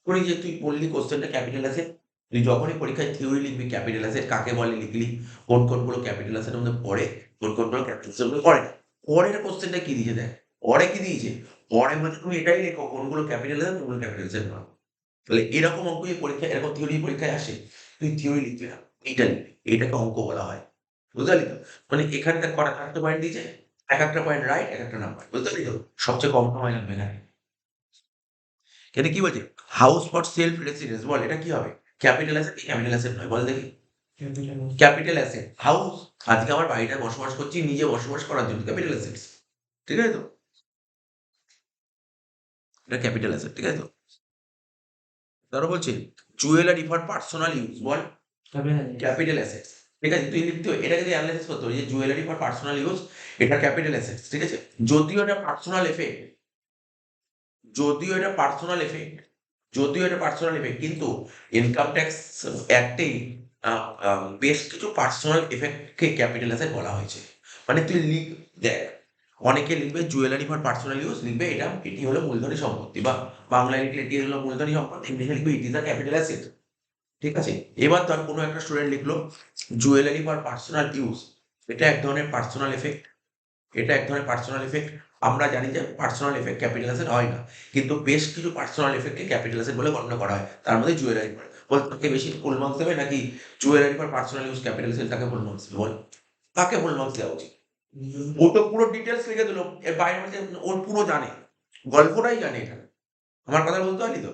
ওই যে তুই বললি কোশ্চেনটা ক্যাপিটাল অ্যাসেট, তুই যখনই পরীক্ষায় থিওরি লিখবি ক্যাপিটাল অ্যাসেট কাকে বলে লিখলি, কোন কোনগুলো ক্যাপিটাল অ্যাসেটের মধ্যে পড়ে, কোন কোনগুলো ক্যাপিটাল অ্যাসেটের মধ্যে পড়ে না। পরের কোশ্চেনটা কি দিয়েছে দেখ। পরে কি দিয়েছে? পরে বলছে তুমি এটাই লেখো কোনগুলো ক্যাপিটাল অ্যাসেট, কোনগুলো ক্যাপিটাল অ্যাসেট নয়। তাহলে এরকম অঙ্ক যে পরীক্ষায়, এরকম থিওরি পরীক্ষায় আসে, তুই থিওরি লিখবি না, এইটা লিখবি। এইটাকে অঙ্ক বলা হয়। বুঝতে পারলি তো? মানে এখানটা করা 4টে পয়েন্ট দিয়েছে, এক একটা পয়েন্ট রাইট, এক একটা নাম্বার। বুঝতে পারলি তো? সবচেয়ে কম সময় লাগবে এখানে। এখানে কি বলছে? হাউস ফর সেলফ রেসিডেন্স, বল এটা কি হবে? ক্যাপিটাল অ্যাসেট কি ক্যাপিটাল অ্যাসেট নয়? বল দেখি। Capital capital asset house. আজকে আমার বাড়িটায় বসবাস করছি নিজে বসবাস করার জন্য, ক্যাপিটাল অ্যাসেটস, ঠিক আছে তো? এটা ক্যাপিটাল অ্যাসেট, ঠিক আছে তো? তারপর বলছে jewellery for personal use, ball capital assets, ঠিক আছে? তুই লিখতে হবে, এটা যদি অ্যানালাইসিস করতে হবে যে জুয়েলারি ফর পার্সোনাল ইউজ, এটা ক্যাপিটাল অ্যাসেটস, ঠিক আছে? যদিও এটা পার্সোনাল এফেক্ট, যদিও এটা পার্সোনাল এফেক্ট, যদিও এটা পার্সোনাল এফেক্ট, কিন্তু ইনকাম ট্যাক্স অ্যাক্টেই বেশ কিছু পার্সোনাল এফেক্টকে ক্যাপিটাল অ্যাসেট বলা হয়েছে। মানে তুই লিখ, দেখ, অনেকে লিখবে জুয়েলারি ফর পার্সোনাল ইউজ, লিখবে এটি হলো মূলধনী সম্পত্তি, বা বাংলায় লিখলে এটি হলো মূলধনী সম্পত্তি, ইংলিশে লিখবে it is a capital asset, ঠিক আছে? এবার ধর কোনো একটা স্টুডেন্ট লিখলো জুয়েলারি ফর পার্সোনাল ইউজ, এটা এক ধরনের পার্সোনাল এফেক্ট, এটা এক ধরনের পার্সোনাল এফেক্ট। আমরা জানি যে পার্সোনাল এফেক্ট ক্যাপিটাল অ্যাসেট হয় না, কিন্তু বেশ কিছু পার্সোনাল এফেক্টকে ক্যাপিটাল অ্যাসেট বলে গণ্য করা হয়, তার মধ্যে জুয়েলারি পড়ে। বল তোকে বেশি ফুল মার্কস দেবে নাকি jewellery for personal use capital asset, তাকে ফুল মার্কস দেবে? বল, কাকে ফুল মার্কস দেওয়া উচিত? ও তো পুরো ডিটেলস লিখে দিল, এর বাইরে মধ্যে ওর পুরো জানে, গল্পটাই জানে এখানে। আমার কথা বলতে পারলি তো?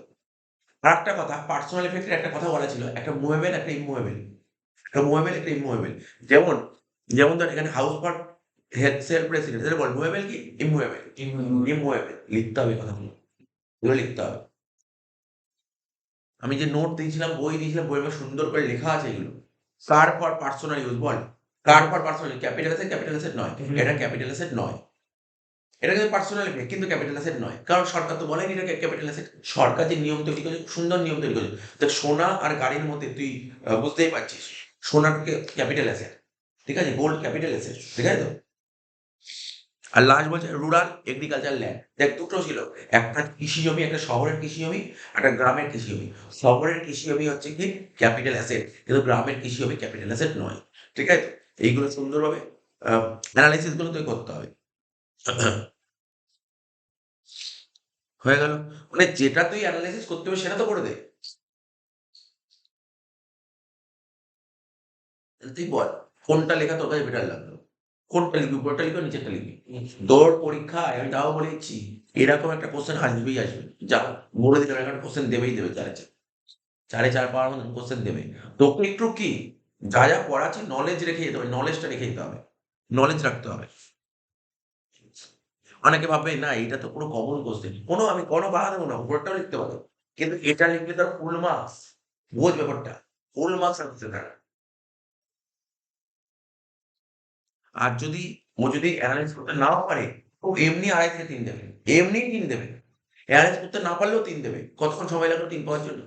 আর একটা কথা, পার্সোনাল এফেক্টের একটা কথা বলা ছিল, একটা মুভেবল, একটা ইমুভেবল, একটা মুভেবল, একটা ইমুভেবল। যেমন, যেমন ধর এখানে হাউস ফর সেলফ রেসিডেন্স, এটা বল মুভেবল কি ইমুভেবল? ইমুভেবল লিখতে হবে কথাগুলো, এগুলো লিখতে হবে। আমি যে নোট দিয়েছিলাম, বই দিয়েছিলাম, বইয়ের মধ্যে সুন্দর করে লেখা আছে এগুলো। কার for personal use, ball car for personal, capital asset, capital asset নয়, এটা ক্যাপিটাল অ্যাসেট নয়, এটা কিন্তু পার্সোনাল এফেক্ট, কিন্তু ক্যাপিটাল অ্যাসেট নয়, কারণ সরকার তো বলেনি এটা ক্যাপিটাল অ্যাসেট। সরকার যে নিয়ম তৈরি করেছে, সুন্দর নিয়ম তৈরি করেছে। দেখ, সোনা আর গাড়ির মধ্যে তুই বুঝতেই পারছিস, সোনাকে ক্যাপিটাল অ্যাসেট, ঠিক আছে? গোল্ড ক্যাপিটাল অ্যাসেট, ঠিক আছে তো? আর লাস্ট বলছে রুরাল এগ্রিকালচার ল্যান্ড, দেখ দুটো ছিল, একটা কৃষি জমি, একটা শহরের কৃষি জমি, একটা গ্রামের কৃষি জমি। শহরের কৃষি জমি হচ্ছে কি ক্যাপিটাল অ্যাসেট, কিন্তু গ্রামের কৃষি জমি ক্যাপিটাল অ্যাসেট নয়, ঠিক আছে তো? এইগুলো সুন্দরভাবে অ্যানালাইসিস গুলো তুই করতে হবে। হয়ে গেল, মানে যেটা তুই অ্যানালাইসিস করতে হবে সেটা তো করে দে। তুই বল কোনটা লেখা তোর কাছে বেটার লাগলো, কোনটা লিখবি, উপরটা লিখবি নিচেরটা লিখবি? তোর পরীক্ষায় আমি তাও বলে দিচ্ছি, এরকম একটা কোশ্চেন আসবেই আসবে, যা বলে দিলাম, এরকম একটা কোশ্চেন দেবেই দেবে, চারে চার, চারে চার পাওয়ার মতন কোশ্চেন দেবে। তোকে একটু কি যা যা পড়াচ্ছে নলেজ রেখে যেতে হবে, নলেজটা রেখে যেতে হবে, নলেজ রাখতে হবে। অনেকে ভাববে না এটা তো পুরো কমন কোশ্চেন, আমি কোনো বাধা দেবো না, উপরটাও লিখতে পারো, কিন্তু এটা লিখলে তার ফুল মার্কস, বোঝ ব্যাপারটা, ফুল মার্কস আসছে তার। আর যদি ও যদি এনালাইজ করতে নাও পারে, ও এমনি 2.5 থেকে 3 দেবে, এমনি 3 দেবে। এনালাইজ করতে না পারলেও 3 দেবে। কতক্ষণ সময় লাগলো 3 পাওয়ার জন্য?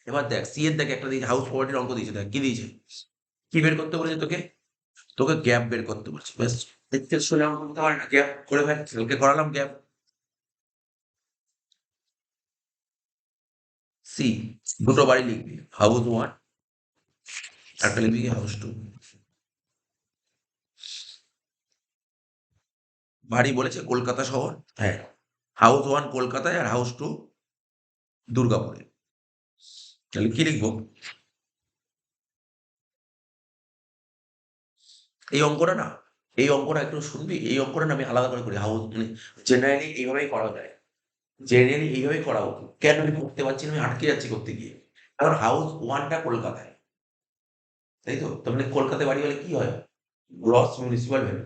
এবার দেখ সি এর দেখ একটা দিয়েছে, হাউস প্রপার্টির অঙ্ক দিয়েছে, দেখ কি দিয়েছে, কি বের করতে বলেছে তোকে? তোকে গ্যাপ বের করতে বলছে, ব্যাস। দেখতে শুনে অঙ্ক করতে পারে না, গ্যাপ করে ফেল, কালকে করালাম গ্যাপ। সি, দুটো বাড়ি লিখবি, হাউস 1, একটা লিখবি কি হাউস 2। বাড়ি বলেছে কলকাতা শহর, হ্যাঁ, হাউস 1 কলকাতায় আর হাউস 2 দুর্গাপুরে। তাহলে কি লিখবো? এই অঙ্কটা না, এই অঙ্কটা একটু শুনবি, এই অঙ্কটা না আমি আলাদা করে করি, হাউস মানে জেনারেলি এইভাবেই করা যায়, জেনারেলি এইভাবেই করা হতো। কেন আমি করতে পারছি না, আমি আটকে যাচ্ছি করতে গিয়ে, কারণ হাউস 1টা কলকাতায়, তাই তো? তার মানে কলকাতায় বাড়ি হলে কি হয়, গ্রস মিউনিসিপাল ভ্যালু।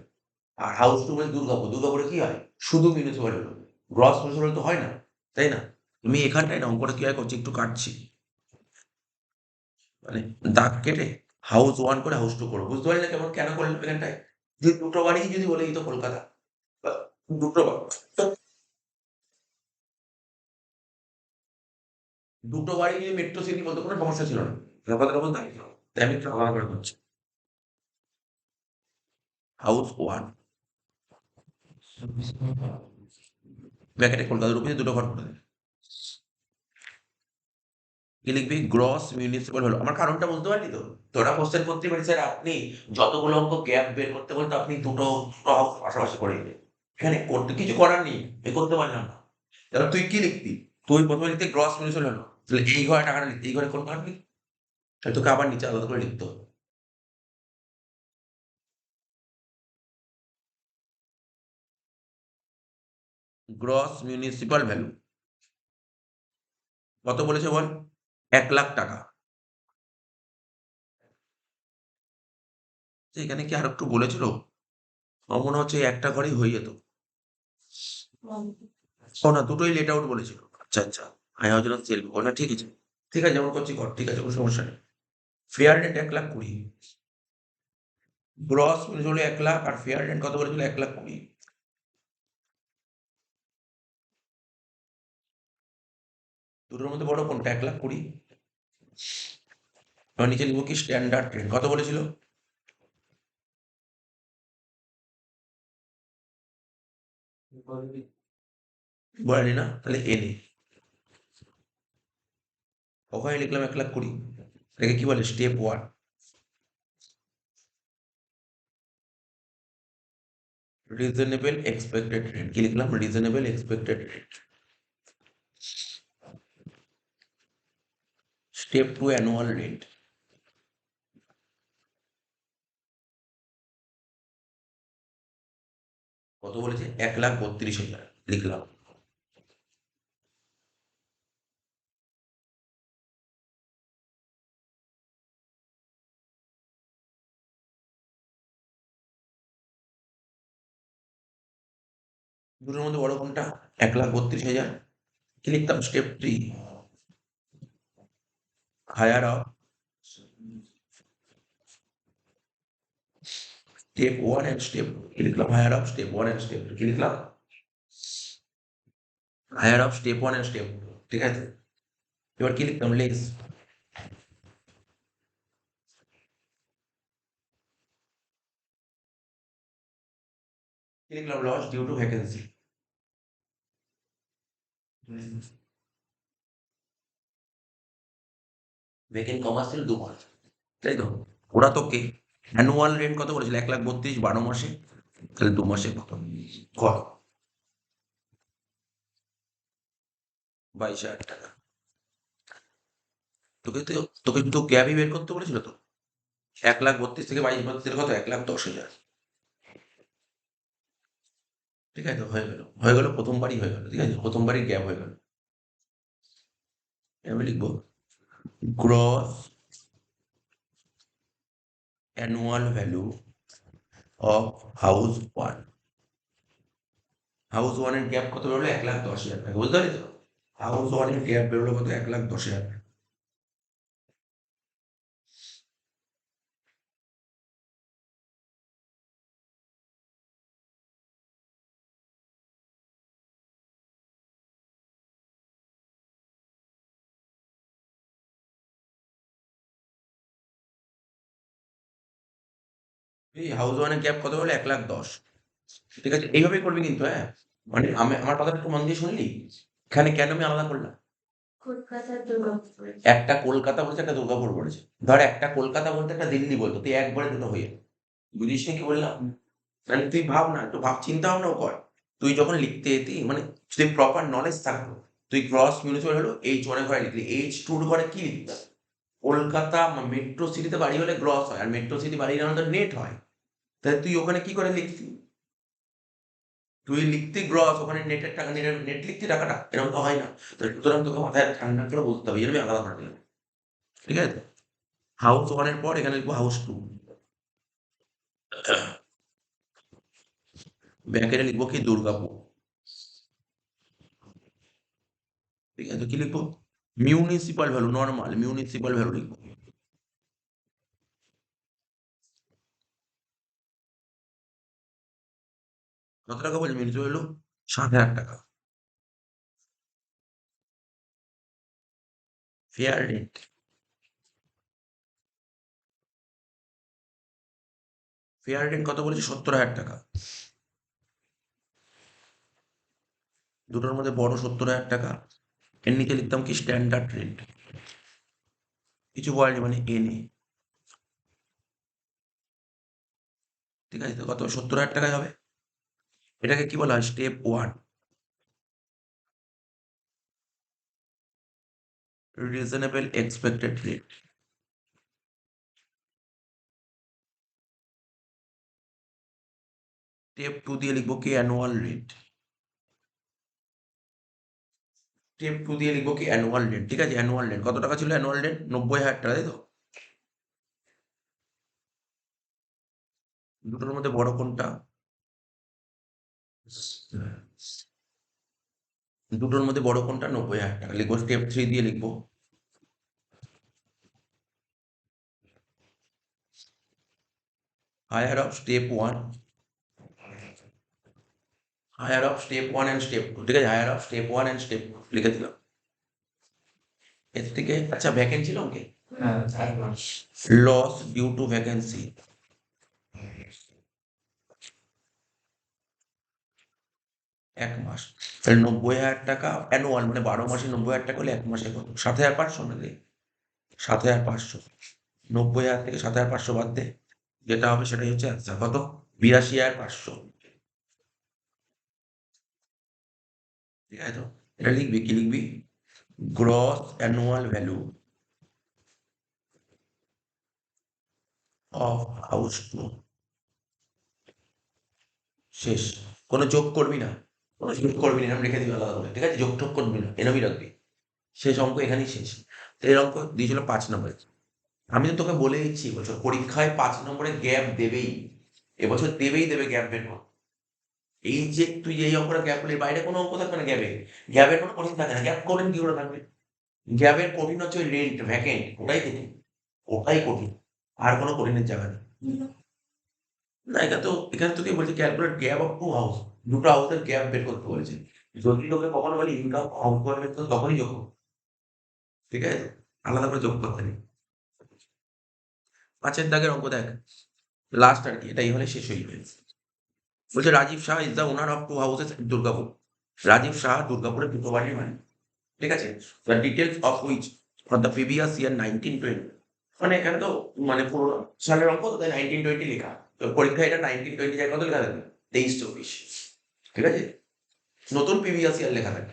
আর হাউস 2 মানে দুর্গাপুর, দুর্গাপুরে কি হয়, শুধু মিউনিসিপাল ভ্যালু, গ্রস মিউনিসিপাল তো হয় না, তাই না? আমি এখানটায় না অঙ্কটা কিভাবে করছি একটু কাটছি, মানে দাগ কেটে হাউস 1 করে হাউস 2 করবো, বুঝতে পারলি না কেমন, কেন করলাম এখানটায়? যে দুটো বাড়ি যদি বলে দিত কলকাতা, বা দুটো দুটো বাড়ি যদি মেট্রো সিটি বলতে কোনো সমস্যা ছিল না, কথাটা বলতে আমি, তাই আমি একটু আলাদা করে করছি। হাউস 1 ব্র্যাকেটে কলকাতার উপরে দুটো ঘর করে দে। কি লিখবি? Gross municipal value. আমার কারণটা বুঝতে পারলি তো? তোরা কোশ্চেন করতে পারি স্যার আপনি যতগুলো অঙ্ক গ্যাপ বের করতে বলতো আপনি দুটো দুটো হাউস পাশাপাশি করে দিলে, এখানে করতে কিছু করার নেই, এ করতে পারলাম না। তাহলে তুই কি লিখতি? তুই প্রথমে লিখতি গ্রস মিউনিসিপাল ভ্যালু, তাহলে এই ঘরে টাকাটা লিখতি, এই ঘরে কোন টাকা লিখতি, তাহলে তোকে আবার নিচে আলাদা করে লিখতে হবে। গ্রস মিউনিসিপাল ভ্যালু কত বলেছে বল? 1,00,000 টাকা। তো এখানে কি আর একটু বলেছিল? আমার মনে হচ্ছে এই একটা ঘরেই হয়ে যেত। ও না, দুটোই লেট আউট বলেছিল। আচ্ছা আচ্ছা, আয় হজরত সেল না, ঠিক আছে, ঠিক আছে, যেমন করছি কর, ঠিক আছে, কোনো সমস্যা নেই। ফেয়ার রেট 1,20,000, গ্রস বলেছিল 1,00,000, আর ফেয়ার রেট কত বলেছিল? 1,20,000। দুটোর মধ্যে বড় কোনটা? 1,20,000। এবার নিচে লিখবো কি স্ট্যান্ডার্ড ট্রেন কত বলেছিল? বলেনি না, তাহলে এনে ওখানে লিখলাম 1,20,000। এটাকে কি বলে? স্টেপ 1। রিজনেবল এক্সপেক্টেড রেট, কি লিখলাম? Reasonable expected rate. Step 2 annual rate, কত বলেছে? 1,32,000 লিখলাম। দুটোর মধ্যে বড় কোনটা? 1,32,000। কি লিখতাম? Step 3 higher of, step 1 and step, কি লিখলাম? Higher of step 1 and step 2, কি লিখলাম? Higher of step 1 and step 2, ঠিক আছে। এবার কি লিখতাম? লেস, কি লিখলাম? Loss due to vacancy. Vacant কম আসছিল 2 মাস, তাই তো? ওরা তোকে অ্যানুয়াল রেন্ট কত বলেছিল? 1,32,000 12 মাসে, তাহলে 2 মাসে কত? কর, 22,000 টাকা। তোকে তো তোকে তো ক্যাবই বের করতে বলেছিল তো। 1,32,000 থেকে 22,000 কত? 1,10,000। ঠিক আছে, হয়ে গেল, হয়ে গেল, প্রথমবারই হয়ে গেল, ঠিক আছে, প্রথমবারই গ্যাপ হয়ে গেল। আমি লিখবো gross annual value of house one. House ওয়ানের গ্যাপ কত বেরোলো? 1,10,000 টাকা, বুঝতে পারি তো? হাউস ওয়ানের গ্যাপ বেরোলো কত? 1,10,000 টাকা। এই হাউস ওয়ানের গ্যাপ কত হলো? 1,10,000। ঠিক আছে, এইভাবেই করবি কিন্তু, হ্যাঁ। মানে আমি আমার কথাটা একটু মন দিয়ে শুনলি? এখানে কেন আমি আলাদা করলাম? কলকাতার দুর্গাপুর। একটা কলকাতা বলছে, একটা দুর্গাপুর বলেছে। ধর একটা কলকাতা বলতে একটা দিল্লি বলতো, তুই একবারে দুটো হয়ে যাবে। বুঝিস না কি বললাম? মানে তুই ভাব না, একটু ভাব, চিন্তা ভাবনাও কর। তুই যখন লিখতে যেতি, মানে যদি প্রপার নলেজ থাকতো, তুই ক্রস মিউনিসিপাল হলো H1 এর ঘরে লিখলি, H2 এর ঘরে কি লিখতাম? কলকাতা মেট্রো সিটিতে বাড়ি হলে গ্রস হয়, আর মেট্রো সিটি বাড়ি হলে আমাদের নেট হয়। তাহলে তুই ওখানে কি করে লিখতি? তুই লিখতি গ্রস, ওখানে নেটের টাকা, নেট লিখতি টাকাটা, এরকম তো হয় না। তো সুতরাং তোকে মাথায় ঠান্ডা করে বলতে হবে, এই জন্য আমি আলাদা করে দিলাম। ঠিক আছে? হাউস ওয়ানের পর এখানে লিখবো হাউস টু, ব্যাকেটে লিখবো কি? দুর্গাপুর। ঠিক আছে, কি লিখবো? Municipal value, normal municipal value লিখবো। কত টাকা বলছি? মিউনিসিপাল ভ্যালু 7,000 টাকা। ফেয়ার রেট, ফেয়ার রেট কত বলেছি? 70,000 টাকা। দুটোর মধ্যে বড় 70,000 টাকা। এর নিচে লিখতাম কি? Standard rate. কিছু বলেনি, মানে এনে। ঠিক আছে, তো কত? 70,000 টাকায় হবে। এটাকে কি বলা হয়? Step 1, reasonable expected rate. Step 2 দিয়ে লিখবো কি? Annual rate. স্টেপ 2 দিয়ে লিখবো কি? Annual rate. ঠিক আছে, অ্যানুয়াল রেট কত টাকা ছিল? অ্যানুয়াল রেট 90,000 টাকা, তাই তো? দুটোর মধ্যে বড় কোনটা? দুটোর মধ্যে বড় কোনটা? 90,000 টাকা। লিখবো স্টেপ 3 দিয়ে লিখবো। Higher of step 1, higher of step 1 and step 2, ঠিক আছে? Higher of step 1 and step 2 লিখে দিলাম। এর থেকে আচ্ছা ভ্যাকেন্ট ছিল ওকে, হ্যাঁ 4 মাস। লস ডিউ টু ভ্যাকেন্সি, এক মাস। তাহলে 90,000 টাকা অ্যানুয়াল, মানে 12 মাসে 90,000 টাকা হলে এক মাসে কত? 7,500 নাকি? 7,500। 90,000 থেকে 7,500 বাদ দে, যেটা হবে সেটাই হচ্ছে অ্যান্সার। কত? 82,500। ঠিক আছে তো? এটা লিখবি, কি লিখবি? Gross annual value of house to. শেষ। কোনো যোগ করবি না, কোনো যোগ করবি না, এরকম রেখে দিবি আলাদা করে, ঠিক আছে? যোগ টোগ করবি না, এরমই রাখবি। শেষ অঙ্ক এখানেই শেষ। তো এই অঙ্ক দিয়েছিল 5 নম্বরে। আমি তো তোকে বলে দিচ্ছি এবছর পরীক্ষায় 5 নম্বরে গ্যাপ দেবেই, এবছর দেবেই দেবে গ্যাপ বের কর। এই যে তুই যে এই অঙ্কটা গ্যাপ করলি, বাইরে কোনো অঙ্ক থাকবে না গ্যাপে, গ্যাপের কোনো কঠিন থাকে না, গ্যাপ করলেন কি করে থাকবে? গ্যাপের কঠিন হচ্ছে ওই রেন্ট ভ্যাকেন্ট, ওটাই কঠিন, ওটাই কঠিন, আর কোনো কঠিনের জায়গা নেই। না এখানে তোকে বলছে calculate gap of to house, দুটো হাউসের গ্যাপ বের করতে বলেছে। যদি তোকে কখনো বলি ইনকাম হাউস করবে তো তখনই যোগ করো, ঠিক আছে? আলাদা করে যোগ করতে নেই। 5 দাগের অঙ্ক দেখ, লাস্ট আর কি, এটাই হলে শেষ হয়ে যাবে। বলছে Rajib Shah is the owner of two houses Durgapur. Rajib Shah দুর্গাপুরের দুটো বাড়ির মালিক, ঠিক আছে? The details of which for the previous year 1920, মানে এখানে তো মানে পুরো সালের অঙ্ক, তো তাই 1920 লেখা, তো পরীক্ষা এটা 1920 জায়গায় কত লেখা থাকবে? 23-24, ঠিক আছে? নতুন প্রিভিয়াস ইয়ার লেখা থাকে,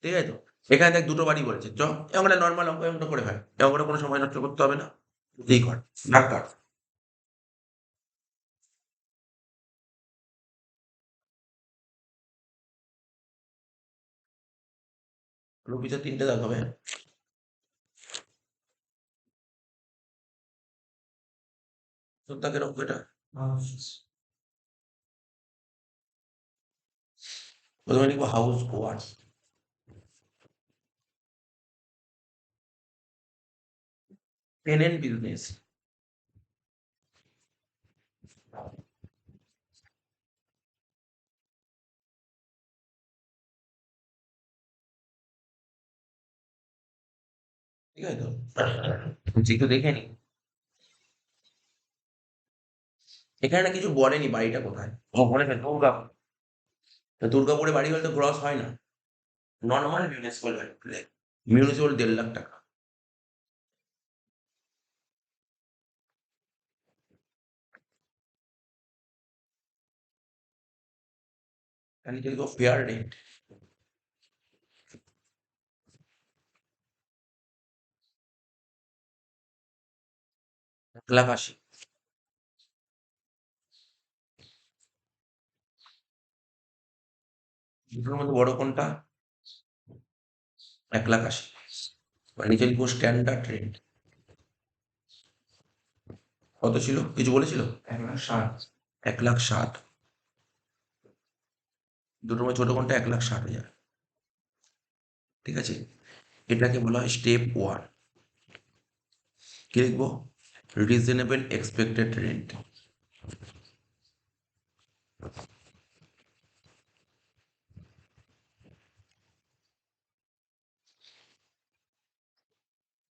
ঠিক আছে তো? এখানে দেখ দুটো বাড়ি বলেছে, চ আমরা নর্মাল অঙ্ক এমনটা করে হয়, এই অঙ্কটা কোনো সময় নষ্ট করতে হবে না, এই কর ভাগ কাট। রবিতে 3টে দাগ হবে। তোর দাগের অঙ্ক এটা। প্রথমে লিখবো হাউস কোয়ার্স, টেনেন্ট বিজনেস, ঠিক আছে তো? একটু দেখে নি, এখানে না কিছু বলেনি বাড়িটা কোথায়, ও বলেছে দুর্গাপুর। তো দুর্গাপুরে বাড়ি হলে তো গ্রস হয় না, normal municipal value, municipal 1.5 lakh টাকা। তাহলে যদি ফেয়ার রেট, 1,80,000। দুটোর মধ্যে বড় কোনটা? 1,80,000। মানে নিচে লিখবো স্ট্যান্ডার্ড রেট। কত ছিল কিছু বলেছিল? 1,60,000। 1,60,000। দুটোর মধ্যে ছোট কোনটা? 1,60,000, ঠিক আছে? এটাকে বলা হয় স্টেপ 1। কি লিখবো? Reasonable expected rent.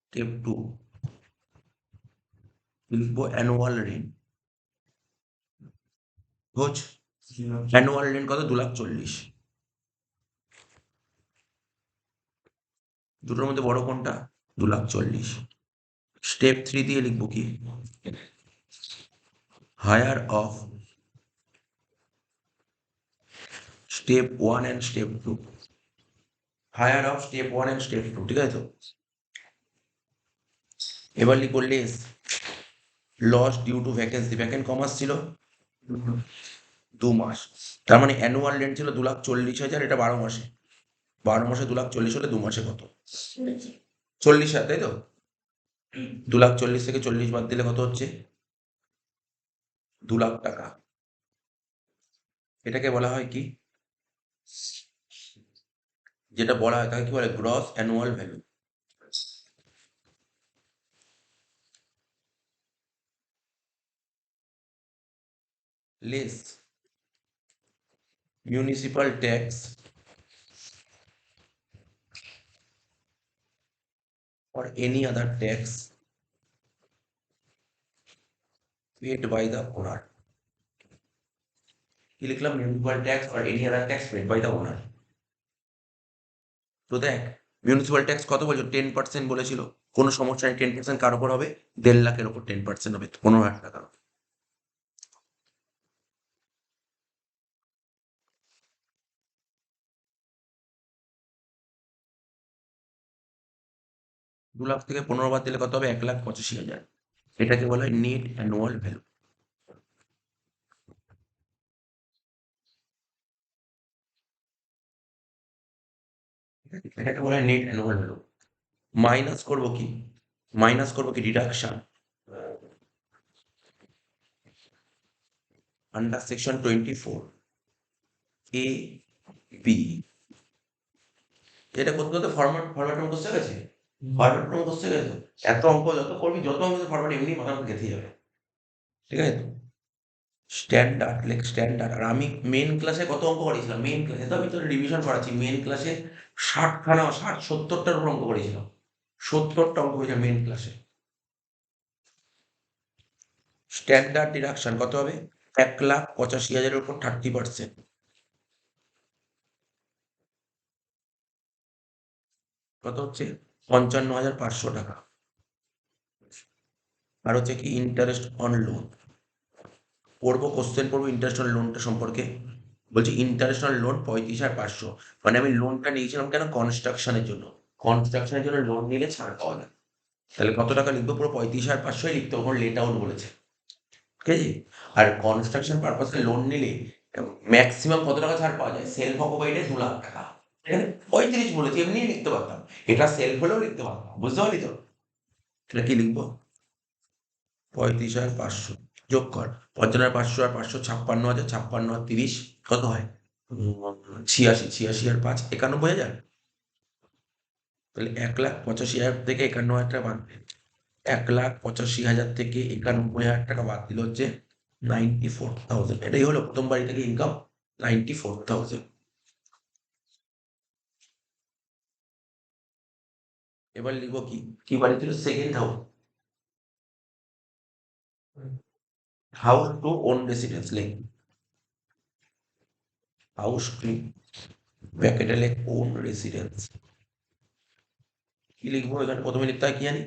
স্টেপ 2 লিখবো অ্যানুয়াল রেন্ট। বুঝ, অ্যানুয়াল রেন্ট কত? 2,40,000। দুটোর মধ্যে বড় কোনটা? 2,40,000। স্টেপ 3 দিয়ে লিখবো কি? Higher of step 1 and step 2, higher of step 1 and step 2, ঠিক আছে তো? এবার লিখবো less loss due to vacancy, vacant কমাস ছিল 2 মাস, তার মানে অ্যানুয়াল রেন্ট ছিল 2,40,000, এটা 12 মাসে, 12 মাসে 2,40,000 হলে 2 মাসে কত? 40,000, তাই তো? 2,40,000 থেকে 40 বাদ দিলে কত হচ্ছে? 2,00,000 টাকা। এটাকে বলা হয় কি? যেটা বলা হয় তাকে কি বলে gross annual value. Less municipal tax or any other tax paid by the owner. কি লিখলাম? Municipal tax or any other tax paid by the owner. তো দেখ, মিউনিসিপাল ট্যাক্স কত বলছো? 10% বলেছিল। কোনো সমস্যা নেই, 10% কার উপর হবে? 1.5 লাখের উপর 10% হবে, 15,000 টাকা। 2 লাখ থেকে 15 বাদ দিলে কত হবে? 1,85,000। এটাকে বলা হয় নেট অ্যানুয়াল ভ্যালু। এটাকে বলা হয় নেট অ্যানুয়াল ভ্যালু। মাইনাস করবো কি? Deduction under section 24 A B. এটা করতে করতে ফরম্যাট মুখস্থ হয়ে গেছে। ফরম্যাট মুখস্থ হয়ে গেছে। এত অঙ্ক যত করবি, যত অঙ্ক ফরম্যাট এমনি মাথা গেঁথে যাবে। ঠিক আছে তো? স্ট্যান্ডার্ড। আর আমি মেন ক্লাসে কত অঙ্ক করেছিলাম? মেন ক্লাসে তো আমি তোর রিভিশন করাচ্ছি। মেন ক্লাসে 70টার উপর অঙ্ক করেছিলাম। 70টা অঙ্ক হয়েছে মেন ক্লাসে। স্ট্যান্ডার্ড ডিডাকশন কত হবে? 1,85,000-এর উপর 30%। কত হচ্ছে? 55,500 টাকা। আর হচ্ছে কি ইন্টারেস্ট অন লোন। কোশ্চেন পড়বো ইন্টারেস্ট অন লোনটা সম্পর্কে। বলছি ইন্টারেস্ট অন লোন 35,500। মানে আমি লোনটা নিয়েছিলাম কেন? কনস্ট্রাকশনের জন্য। কনস্ট্রাকশনের জন্য লোন নিলে ছাড় পাওয়া যায়। তাহলে কত টাকা লিখবো? পুরো 35,500 লিখতে হবে, লেট আউট বলেছে। ঠিক আছে? আর কনস্ট্রাকশন পারপাসে লোন নিলে ম্যাক্সিমাম কত টাকা ছাড় পাওয়া যায়? সেলফ অকুপাইডে 2 লাখ টাকা। এখানে 35 বলেছি, এমনি লিখতে পারতাম। এটা সেলফ হলেও লিখতে পারতাম, বুঝতে পারলি তো? এটা কি লিখবো? 35,500 যোগ কর। 55,500 আর 500 56,000, 56 আর 30 কত হয়? 86, 86 আর 5 91,000। তাহলে 1,85,000 থেকে 51,000 টাকা বাদ দিলে 1,85,000 থেকে 91,000 টাকা বাদ দিলে হচ্ছে 94,000। এটাই হলো প্রথম বাড়ি থেকে ইনকাম 94,000। এবার লিখবো কি? কি বাড়ি ছিল? Second house. House two own residence লেখ। হাউস টু ব্র্যাকেটে লেখ ওন রেসিডেন্স। কি লিখবো এখানে? প্রথমে লিখতে হয় কি জানি?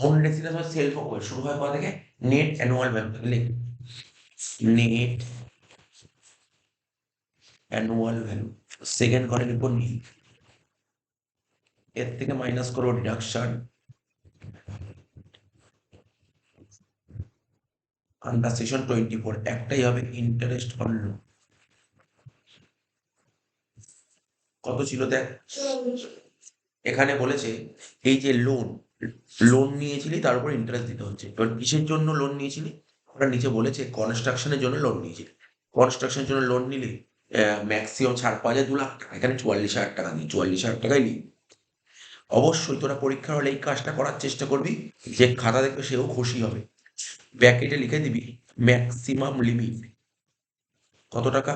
ওন রেসিডেন্স বা সেলফ অকুপেড শুরু হয় কোথা থেকে? নেট অ্যানুয়াল ভ্যালু থেকে লিখ। Net annual value. সেকেন্ড ঘরে লিখবো নীল। এর থেকে মাইনাস করবো ডিডাকশন আন্ডার সেকশন 24। একটাই হবে ইন্টারেস্ট অন লোন। কত ছিল দেখ? এখানে বলেছে এই যে লোন নিয়েছিলি তার উপর ইন্টারেস্ট দিতে হচ্ছে। এবার কিসের জন্য লোন নিয়েছিলি? ওরা নিচে বলেছে কনস্ট্রাকশনের জন্য লোন নিয়েছিলি। কনস্ট্রাকশনের জন্য লোন নিলে ম্যাক্সিমাম ছাড় পাওয়া যায় 2 লাখ টাকা। এখানে 44,000 টাকা নিই, 44,000 টাকাই নিই। অবশ্যই তোরা পরীক্ষার হলে এই কাজটা করার চেষ্টা করবি, যে খাতা দেখবে সেও খুশি হবে। ব্র্যাকেটে লিখে দিবি ম্যাক্সিমাম লিমিট কত টাকা?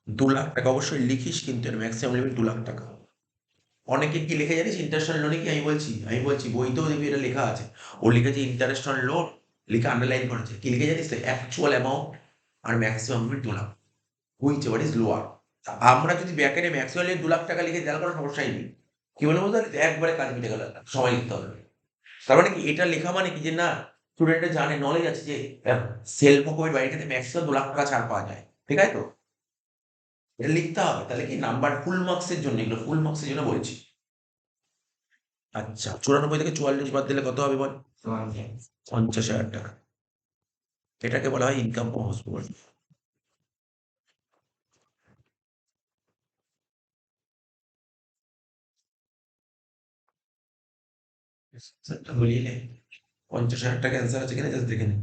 2 লাখ টাকা। অবশ্যই লিখিস কিন্তু ম্যাক্সিমাম লিমিট 2 লাখ টাকা। অনেকে কি লিখে জানিস? ইন্টারেস্ট অন লোনে কি আমি বলছি বইতেও দেখবি এটা লেখা আছে। ও লিখেছে ইন্টারেস্ট অন লোন, লিখে আন্ডারলাইন করেছে। কি লিখে জানিস তো? অ্যাকচুয়াল অ্যামাউন্ট আর maximum limit 2 lakh. Whichever is lower. আমরা যদি ব্র্যাকেটে ম্যাক্সিমাম লিমিট 2 লাখ টাকা লিখে দেওয়ার কোনো সমস্যাই নেই। কি বলে বলতে পারি? একবারে কাজ মিটে গেল, সময় লিখতে হবে। তার মানে কি এটা লেখা মানে কি? যে না, স্টুডেন্টরা জানে, নলেজ আছে যে সেলফ অকুপেড বাড়িটাতে ম্যাক্সিমাম 2 লাখ টাকা ছাড় পাওয়া যায়। ঠিক আছে তো? এটা লিখতে হবে। তাহলে কি নাম্বার ফুল মার্কসের জন্য, এগুলো ফুল মার্কসের জন্য বলছি। আচ্ছা, 94 থেকে 44 বাদ দিলে কত হবে বল? 50,000 টাকা। এটাকে বলা হয় ইনকাম ফ্রম হাউস। বলিয়ে নে 50,000 টাকা অ্যান্সার আছে কিনা জাস্ট দেখে নে।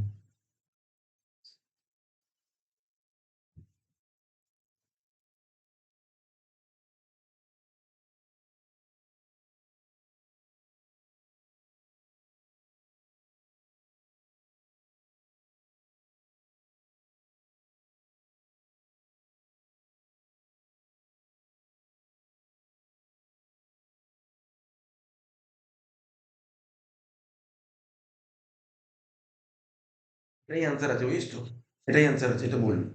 এটাই অ্যান্সার আছে, বুঝিস তো? এটাই অ্যান্সার আছে, এটা বলবি।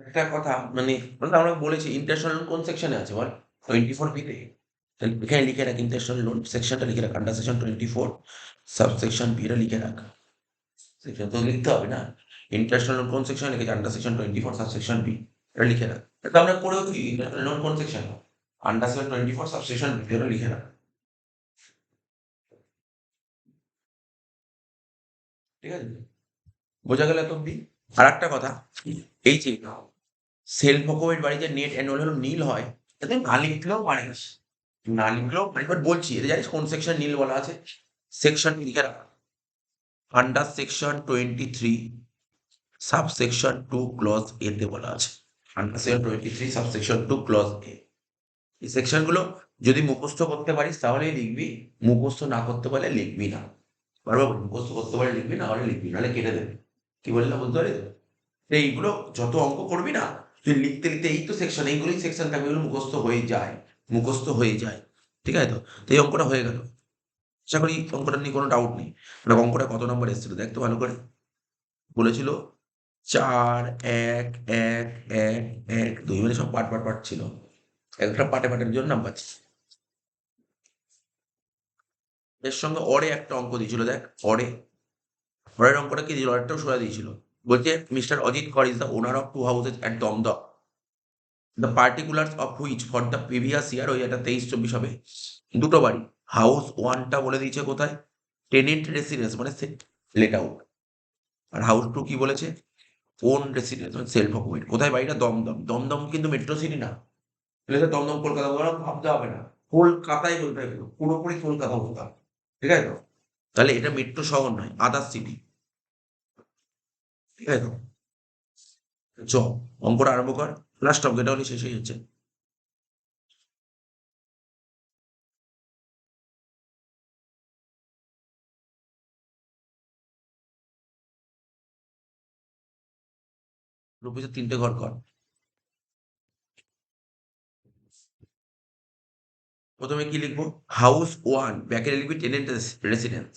একটা কথা মানে আমরা বলেছি ইন্টারন্যাশনাল লোন কোন সেকশনে আছে বল? 24 বি তে। তাহলে এখানে লিখে রাখ ইন্টারন্যাশনাল লোন সেকশনটা লিখে রাখ, আন্ডার সেকশন 24 সাবসেকশন বি টা লিখে রাখ। সেকশন তো লিখতে হবে না। ইন্টারন্যাশনাল লোন কোন সেকশনে লিখেছে? Under section 24 subsection B. এটা লিখে রাখ। এটা আমরা পড়েও কি ইন্টারন্যাশনাল লোন কোন section? Under section 24 subsection B, এটা লিখে রাখ। ঠিক আছে? বোঝা গেল এত অব্দি? আর একটা কথা, এই যে সেলফ অকুপেড বাড়ি যে নেট অ্যানুয়াল হলো নীল হয়, তাতে না লিখলেও পারিস, না লিখলেও পারিস, বাট বলছি এটা জানিস কোন সেকশন নীল বলা আছে? সেকশন লিখে রাখ, আন্ডার সেকশন 23 সাবসেকশন 2 ক্লজ এ তে বলা আছে। আন্ডার সেকশন 23 সাবসেকশন 2 ক্লজ এ। এই সেকশনগুলো যদি মুখস্থ করতে পারিস তাহলেই লিখবি, মুখস্থ না করতে পারলে লিখবি না। বারবার বলি, মুখস্থ করতে পারলে লিখবি, না হলে লিখবি, নাহলে কেটে দেবে। কি বললাম বুঝতে পারি তো? তো এইগুলো যত অঙ্ক করবি না, তুই লিখতে লিখতে এই তো সেকশন, এইগুলোই সেকশন থাকবে, এগুলো মুখস্থ হয়ে যায়, মুখস্থ হয়ে যায়। ঠিক আছে তো? তো এই অঙ্কটা হয়ে গেল। আশা করি অঙ্কটা নিয়ে কোনো ডাউট নেই। মানে অঙ্কটা কত নম্বর এসেছিল দেখ তো ভালো করে। বলেছিল 4 1 1 1 1 2, মানে সব পার্ট পার্ট পার্ট ছিল। একটা পার্টে পার্টের জন্য নাম পাচ্ছি। এর সঙ্গে অরে একটা অঙ্ক দিয়েছিল দেখ, অরে। পরের অঙ্কটা কি দিল? আরেকটাও সোজা দিয়েছিল। বলছে Mister Ajit Kar is the owner of 2 houses at Dumdum, the particulars of which for the previous year, ওই এটা 23-24 হবে, দুটো বাড়ি। হাউস ওয়ানটা বলে দিয়েছে কোথায়? টেনেন্ট রেসিডেন্স, মানে লেট আউট। আর হাউস টু কি বলেছে? ওন রেসিডেন্স, মানে সেলফ অকুপেড। কোথায় বাড়িটা? দমদম। দমদম কিন্তু মেট্রো সিটি না। তাহলে তো দমদম কলকাতা বলা ভাবতে হবে না, কলকাতায় বলতে হবে, পুরোপুরি কলকাতা বলতে হবে। ঠিক আছে তো? তাহলে এটা মেট্রো শহর নয়, আদার সিটি। ঠিক আছে তো? চ, অঙ্কটা আরম্ভ কর। লাস্ট অঙ্ক, এটা হলে শেষ হয়ে যাচ্ছে। রূপিসের 3টে ঘর কর। প্রথমে কি লিখবো? হাউস ওয়ান, ব্যাকে লিখবি tenant residence.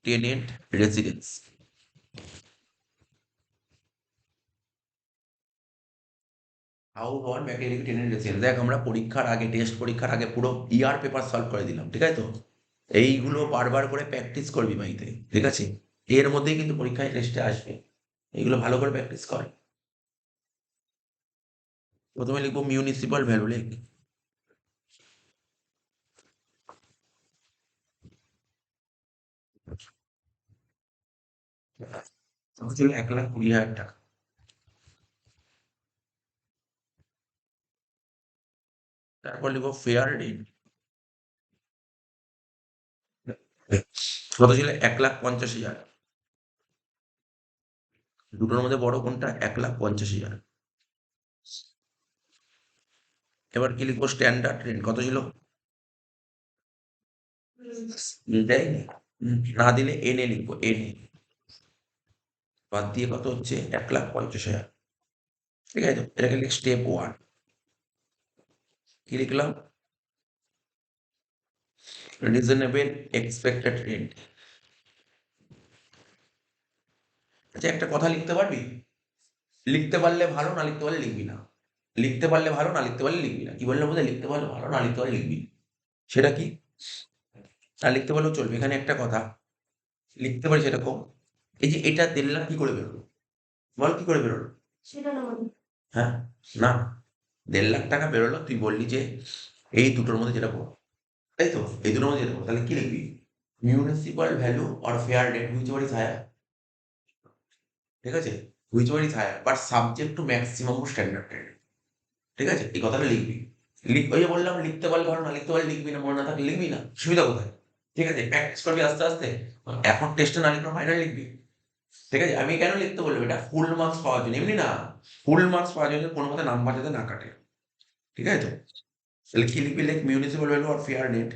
Tenant residence. House one, ব্যাকে লিখবি টেনেন্ট রেসিডেন্স। দেখ আমরা পরীক্ষার আগে, টেস্ট পরীক্ষার আগে পুরো ইয়ার পেপার সলভ করে দিলাম, ঠিক আছে তো? এইগুলো বারবার করে প্র্যাকটিস করবি বাড়িতে, ঠিক আছে? এর মধ্যেই কিন্তু পরীক্ষায় টেস্টে আসবে। এগুলো ভালো করে প্র্যাকটিস কর। প্রথমে লিখবো মিউনিসিপাল ভ্যালু, লিখ। তাহলে 1,20,000 টাকা। তারপর লিখবো ফেয়ার রেট। কত ছিল? 1,50,000। দুটোর মধ্যে বড় কোনটা? 1,50,000। এবার কি লিখবো? স্ট্যান্ডার্ড রেন্ট কত ছিল? দেয়নি। না দিলে এনে লিখবো, এনে। বাদ দিয়ে কত হচ্ছে? 1,50,000। ঠিক আছে তো? এটাকে লিখ স্টেপ ওয়ান। কি লিখলাম? Reasonable expected rent. আচ্ছা একটা কথা লিখতে পারবি? লিখতে পারলে ভালো, না লিখতে পারলে লিখবি না। লিখতে পারলে ভালো, না লিখতে পারলে লিখবি না। কি বললাম বোধহয়? লিখতে পারলে ভালো, না লিখতে পারলে লিখবি না। সেটা কি? না লিখতে পারলেও চলবে। এখানে একটা কথা লিখতে পারি সেরকম, এই যে এটা 1,50,000 কি করে বেরোলো? বল কি করে বেরোলো? সেটা না মানে হ্যাঁ, না, 1,50,000 টাকা বেরোলো, তুই বললি যে এই দুটোর মধ্যে যেটা বড়, তাই তো? এই দুটোর মধ্যে যেটা বড়, তাহলে কি লিখবি? Municipal value or fair rate whichever is higher. ঠিক আছে? Whichever is higher but subject to maximum standard rate. ঠিক আছে? এই কথাটা লিখবি। ওই যে বললাম লিখতে পারলে ভালো, না লিখতে পারলে লিখবি না, মনে না থাকলে লিখবি না। সুবিধা কোথায়? ঠিক আছে? প্র্যাকটিস করবি আস্তে আস্তে। এখন টেস্টে না লিখলে ফাইনাল লিখবি। ঠিক আছে? আমি কেন লিখতে বললাম এটা? ফুল মার্কস পাওয়ার জন্য, এমনি না। ফুল মার্কস পাওয়ার জন্য কোনো মতে নাম্বার যাতে না কাটে। ঠিক আছে তো? তাহলে কি লিখবি? লাইক মিউনিসিপাল ভ্যালু আর fair rate.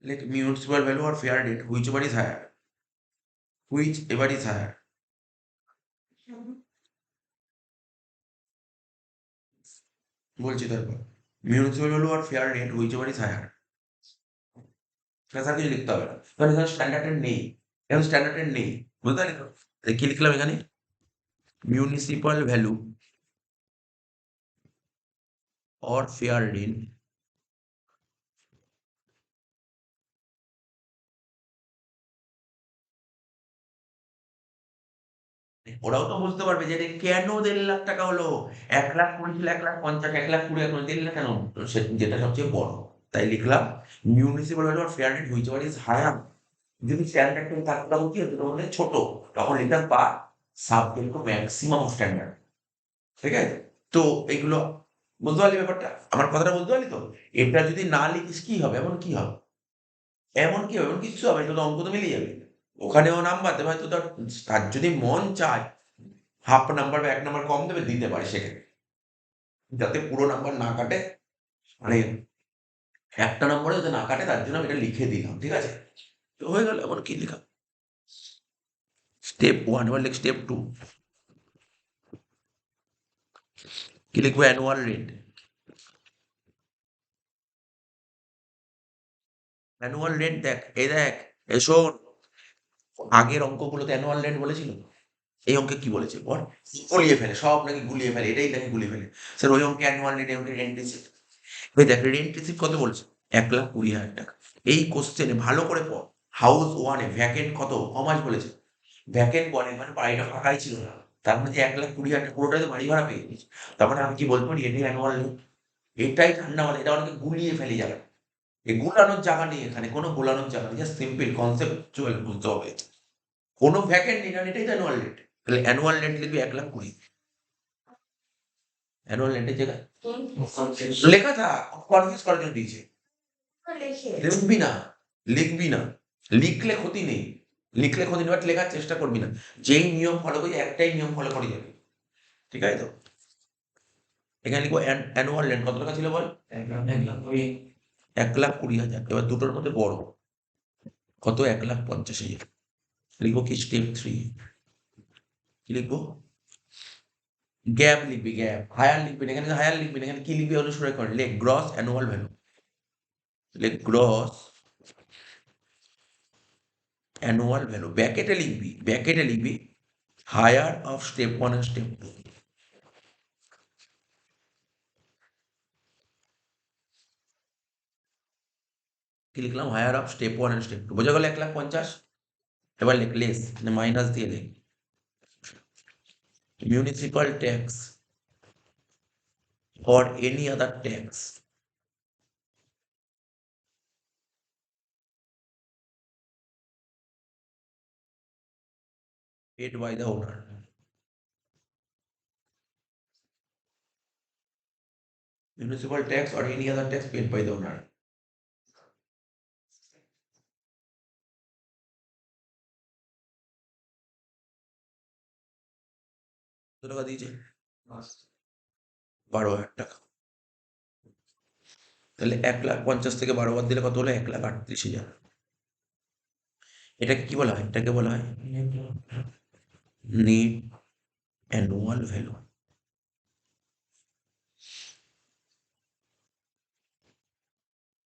Like municipal value আর fair rate whichever is higher. Whichever is higher, বলছি তারপর মিউনিসিপাল ভ্যালু আর fair rate whichever is higher, sir কিছু লিখতে হবে না, কারণ এখানে স্ট্যান্ডার্ড রেট নেই, এখন স্ট্যান্ডার্ড রেট নেই, বুঝতে পারলি তো? তাহলে কি লিখলাম এখানে, municipal value or fair deal ওরাও তো বুঝতে পারবে যে এটা কেন 1.5 লাখ টাকা হলো, 1,20,000 ছিল 1,50,000, 1,20,000 এখন 1.5 লাখ কেন, তো যেটা সবচেয়ে বড়, তাই লিখলাম মিউনিসিপাল ভ্যালু আর fair rate whichever is higher. যদি স্ট্যান্ডার্ড রেট থাকতো তখন কি হতো, তখন ছোট, তখন লিখতাম বা সাবজেক্ট টু ম্যাক্সিমাম স্ট্যান্ডার্ড, ঠিক আছে? তো এগুলো বুঝতে পারলি ব্যাপারটা, আমার কথাটা বুঝতে পারলি তো? এটা যদি না লিখিস কি হবে, এমন কি হবে, এমন কি হবে, এমন কিচ্ছু হবে না, তোর অঙ্ক তো মিলিয়ে যাবে, ওখানেও নাম্বার দেবে, হয়তো তার যদি মন চায় হাফ নাম্বার বা 1 নাম্বার কম দেবে, দিতে পারে সেখানে, যাতে পুরো নাম্বার না কাটে, মানে একটা নম্বরে যাতে না কাটে, তার জন্য আমি এটা লিখে দিলাম, ঠিক আছে? তো হয়ে গেল, এমন কি লিখা, স্টেপ 1, এবার লিখ স্টেপ 2, কি লিখবো, অ্যানুয়াল রেট, অ্যানুয়াল রেট দেখ, এই দেখ, শোন, আগের অঙ্কগুলোতে অ্যানুয়াল রেট বলেছিল, এই অঙ্কে কি বলেছে বল, গুলিয়ে ফেলে, সব নাকি গুলিয়ে ফেলে, এটাই নাকি গুলিয়ে ফেলে, স্যার ওই অঙ্কে অ্যানুয়াল রেট, এই অঙ্কে রেন্ট রিসিপ্ট, ওই দেখ রেন্ট রিসিপ্ট কত বলছে, 1,20,000 টাকা, এই কোশ্চেনে ভালো করে পড়, হাউস ওয়ানে ভ্যাকেন্ট কত, কমাস বলেছে, ভ্যাকেন্ট বলে মানে বাড়িটা ফাঁকাই ছিল না, তার মানে যে 1,20,000 টাকা পুরোটাই তো বাড়ি ভাড়া পেয়ে গেছে, তার মানে আমি কি বলতে পারি এটাই অ্যানুয়াল রেট, এটাই ঠান্ডা মাথা, এটা অনেকে গুলিয়ে ফেলে যাবে, এই গুলানোর জায়গা নেই এখানে, কোনো গুলানোর জায়গা নেই, জাস্ট সিম্পল কনসেপ্টচুয়াল বুঝতে হবে, কোনো ভ্যাকেন্ট নেই, কারণ এটাই তো অ্যানুয়াল রেট, তাহলে অ্যানুয়াল রেট লিখবি 1,20,000, অ্যানুয়াল রেটের জায়গায় লেখা থাক, কনফিউজ করার জন্য দিয়েছে, লিখে লিখবি না, লিখবি না, লিখলে ক্ষতি নেই, লিখলে ক্ষতি নেই, বাট লেখার চেষ্টা করবি না, যেই নিয়ম ফলো করি একটাই নিয়ম ফলো করে যাবি, ঠিক আছে তো? এখানে লিখবো অ্যানুয়াল রেন্ট কত টাকা ছিল বল, 1,20,000, এবার দুটোর মধ্যে বড় কত, 1,50,000, লিখবো কি স্টেপ 3, কি লিখবো, গ্যাপ লিখবি, গ্যাপ, হায়ার লিখবি না, এখানে হায়ার লিখবি না, এখানে কি লিখবি অনুসরণ কর, লেখ গ্রস অ্যানুয়াল ভ্যালু, লেখ গ্রস অ্যানুয়াল ভ্যালু, ব্যাকেটে লিখবি higher of step 1 and step 2, কি লিখলাম, higher of step 1 and step 2, বোঝা গেল 1,50,000, এবার লেখ লেস, মানে মাইনাস দিয়ে লেখ municipal tax or any other tax paid by the owner, municipal tax or any other tax paid by the owner, কত টাকা দিয়েছে, 12,000 টাকা, তাহলে 1,50,000 থেকে 12 বাদ দিলে কত হলো, 1,38,000, এটাকে কি বলা হয়, এটাকে বলা হয় নেট অ্যানুয়াল ভ্যালু,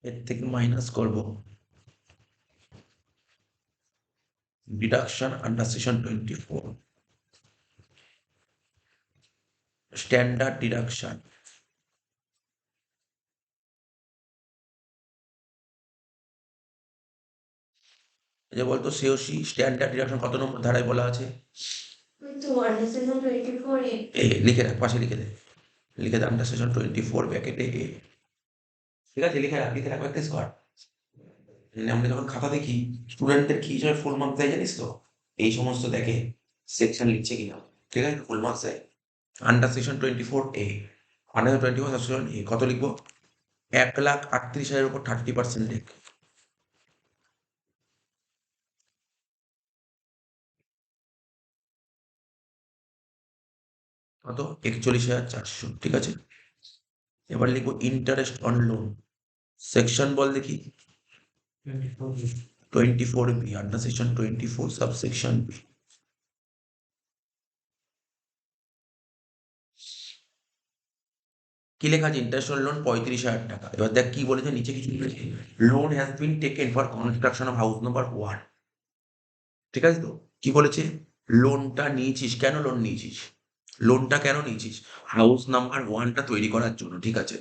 এর থেকে মাইনাস করব deduction under section 24, standard deduction, যে বলতো সিওসি স্ট্যান্ডার্ড ডিডাকশন কত নম্বর ধারায় বলা আছে, তো আন্ডার সেকশন 24 এ এ লিখে রাখ, পাশে লিখে দে, লিখে দে আন্ডার সেকশন 24 ব্যাকেটে এ, ঠিক আছে, লিখে রাখ, লিখে রাখবো একটা স্কোয়ার, আমরা যখন খাতা দেখি স্টুডেন্টদের কি হিসাবে ফুল মার্কস দেয় জানিস তো, এই সমস্ত দেখে সেকশন লিখছে কিনা, ঠিক আছে, ফুল মার্কস দেয়, under section 24A, under 24 section A কত লিখবো, 1,38,000 উপর 30% লিখ, কত, 41,400, ঠিক আছে? এবার লিখবো ইন্টারেস্ট অন লোন, সেকশন বল দেখি, 24B, under section 24 subsection B। কি লেখা আছে? ইন্টারেস্ট লোন 35,000 টাকা। এবার দেখ কি বলেছে নিচে, কিছু বলেছে, loan has been taken for construction of house number 1। ঠিক আছে তো? কি বলেছে? লোনটা নিয়েছিস, কেন লোন নিয়েছিস? লোনটা কেন নিয়েছিস? হাউস নাম্বার 1টা তৈরি করার জন্য, ঠিক আছে?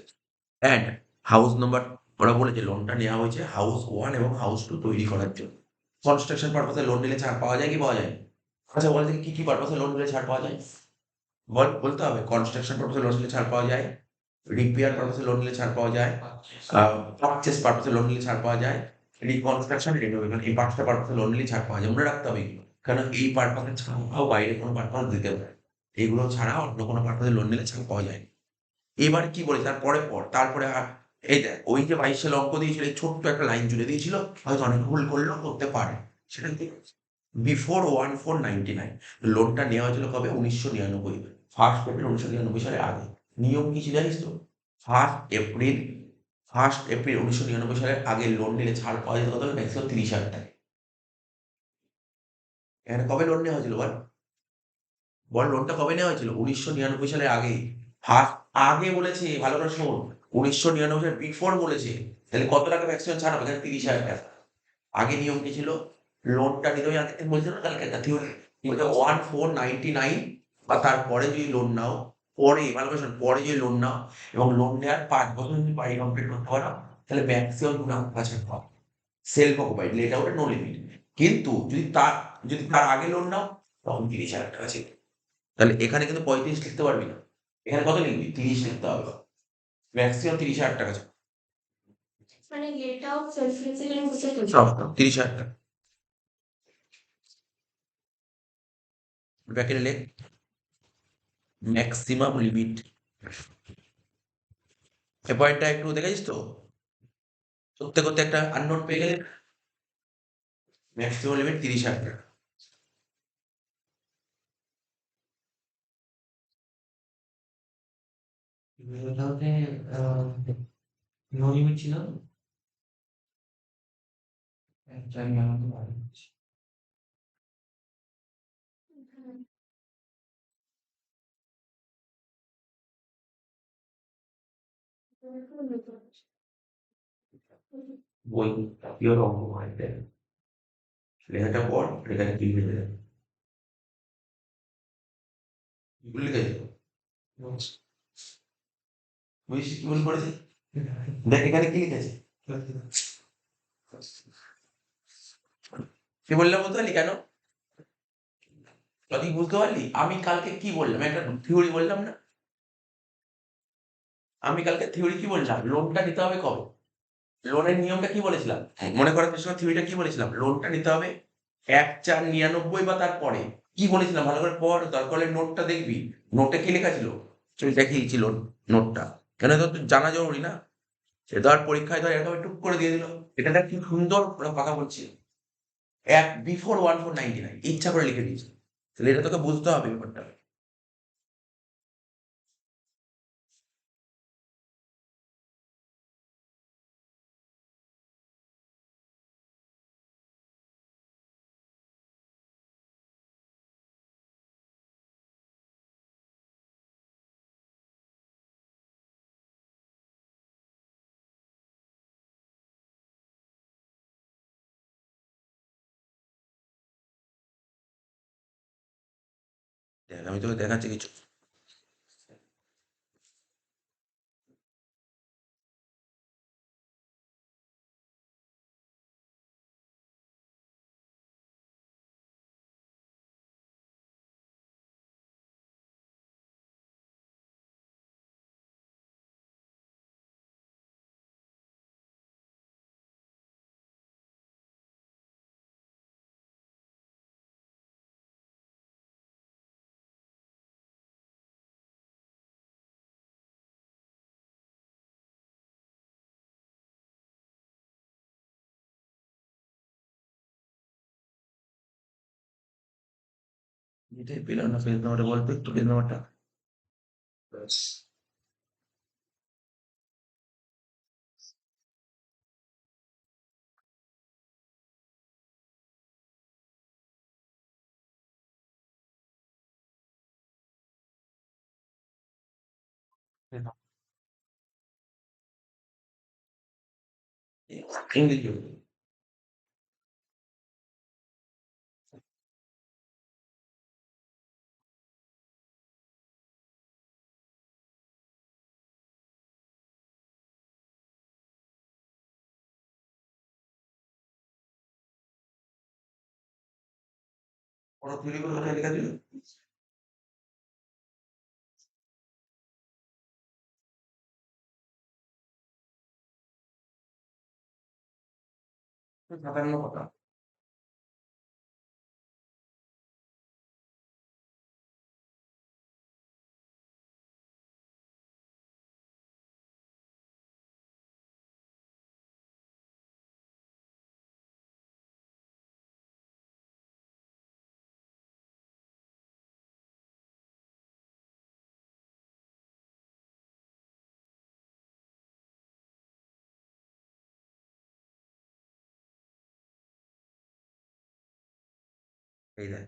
অ্যান্ড হাউস নাম্বার, ওরা বলেছে লোনটা নেওয়া হয়েছে হাউস 1 এবং হাউস 2 তৈরি করার জন্য। কনস্ট্রাকশন পারপাসে লোন নিলে ছাড় পাওয়া যায় কি পাওয়া যায় না? আচ্ছা বল দেখি কি পারপাসে লোন নিলে ছাড় পাওয়া যায়? বলতে হবে। কনস্ট্রাকশন পারপাসে লোন নিলে ছাড় পাওয়া যায়, রিপেয়ার পারপাসে লোন নিলে ছাড় পাওয়া যায়, পারচেস পারপাসে লোন নিলে ছাড় পাওয়া যায়, রিকনস্ট্রাকশন, রিনোভেশন, এই 5টা পারপাসে লোন নিলে ছাড় পাওয়া যায়। মনে রাখতে হবে এগুলো। কারণ এই পারপাসে ছাড়াও বাইরে কোনো পারপাস দিতে পারে। এগুলো ছাড়া অন্য কোনো পারপাসে লোন নিলে ছাড় পাওয়া যায় না। এবার কি বলেছে তারপরে পড়, তারপরে এই দেখ ওই যে 22 সালে অঙ্ক দিয়েছিল, এই ছোট্ট একটা লাইন জুড়ে দিয়েছিল, হয়তো অনেক ভুল করলেও করতে পারে। সেটা কি? বিফোর 1499 লোনটা নেওয়া হয়েছিল কবে? 1999, ফার্স্ট এপ্রিল 1999 সালের আগে। নিয়ম কি ছিল জানিস তো? ফার্স্ট এপ্রিল ফার্স্ট এপ্রিল 1999 সালের আগে লোন নিলে ছাড় পাওয়া যেত কত? ম্যাক্সিমাম 30,000 টাকা। এখানে কবে লোন নেওয়া হয়েছিল বল? বল লোনটা কবে নেওয়া হয়েছিল? 1999 সালের আগে। ফার্স্ট আগে বলেছে, ভালো করে শোন। 1999 সালের বিফোর বলেছে। তাহলে কত টাকা ম্যাক্সিমাম ছাড় হবে? এখানে 30,000 টাকা। আগে নিয়ম কি ছিল? লোনটা নিতে হবে আগে, বলছিল না কালকে একটা থিওরি, বলছে 1499 বা তারপরে যদি লোন নাও, পরে ভালো করে শোন, পরে যদি লোন নাও এবং লোন নেওয়ার 5 বছর যদি বাড়ি কমপ্লিট করতে পারো, তাহলে ম্যাক্সিমাম 2 লাখ টাকা পাবে। Self occupied, let out no limit. কিন্তু যদি তার আগে লোন নাও, তখন 30,000 টাকা ছিল। তাহলে এখানে কিন্তু 35 লিখতে পারবি না। এখানে কত লিখবি? 30 লিখতে হবে। ম্যাক্সিমাম 30,000 টাকা ছিল। মানে লেট আউট সেলফ রেসিডেন্ট বুঝে তো? সব 30,000 টাকা। ব্র্যাকেটে লেখ ম্যাক্সিমাম লিমিট। এই পয়েন্টটা একটু দেখেছিস তো? করতে করতে একটা আননোন পেয়ে গেলে। ম্যাক্সিমাম লিমিট 30,000 টাকা। তাহলে নো লিমিট ছিল। জানি আমাকে ভালো লাগছে। বই পিওর অঙ্ক মাইন্ডে লেখাটা পড়, লেখাটা কি লিখে দেবে? ভুল লিখেছে? বুঝিস কি ভুল করেছে? দেখ এখানে কি লিখেছে? কি বললাম বুঝতে পারলি কেন? তুই বুঝতে পারলি আমি কালকে কি বললাম? একটা থিওরি বললাম না? আমি কালকে থিওরি কি বললাম? লোনটা নিতে হবে কবে? লোনের নিয়মটা কি বলেছিলাম? মনে করার চেষ্টা কর, থিওরিটা কি বলেছিলাম? লোনটা নিতে হবে 1/4/99 বা তারপরে। কি বলেছিলাম ভালো করে পড়, দরকার হলে নোটটা দেখবি। নোটে কি লেখা ছিল? চল দেখিয়েছি নোটটা। কেন তো তোর জানা জরুরি না? সে ধর পরীক্ষায় ধর এরকম টুক করে দিয়ে দিল। এটা দেখ কি সুন্দর ওরা কথা বলছে। বিফোর 1499 ইচ্ছা করে লিখে দিয়েছে। তাহলে এটা তোকে বুঝতে হবে ব্যাপারটা। দেখ আমি তোকে দেখাচ্ছি কিছু। এটাই পেলাম না, পেজ নাম্বারটা বলতো একটু, পেজ নাম্বারটা। ইংরেজি কোনো তৈরি করে কোথায় লেখা ছিল? সাধারণ কথা। এই দেখ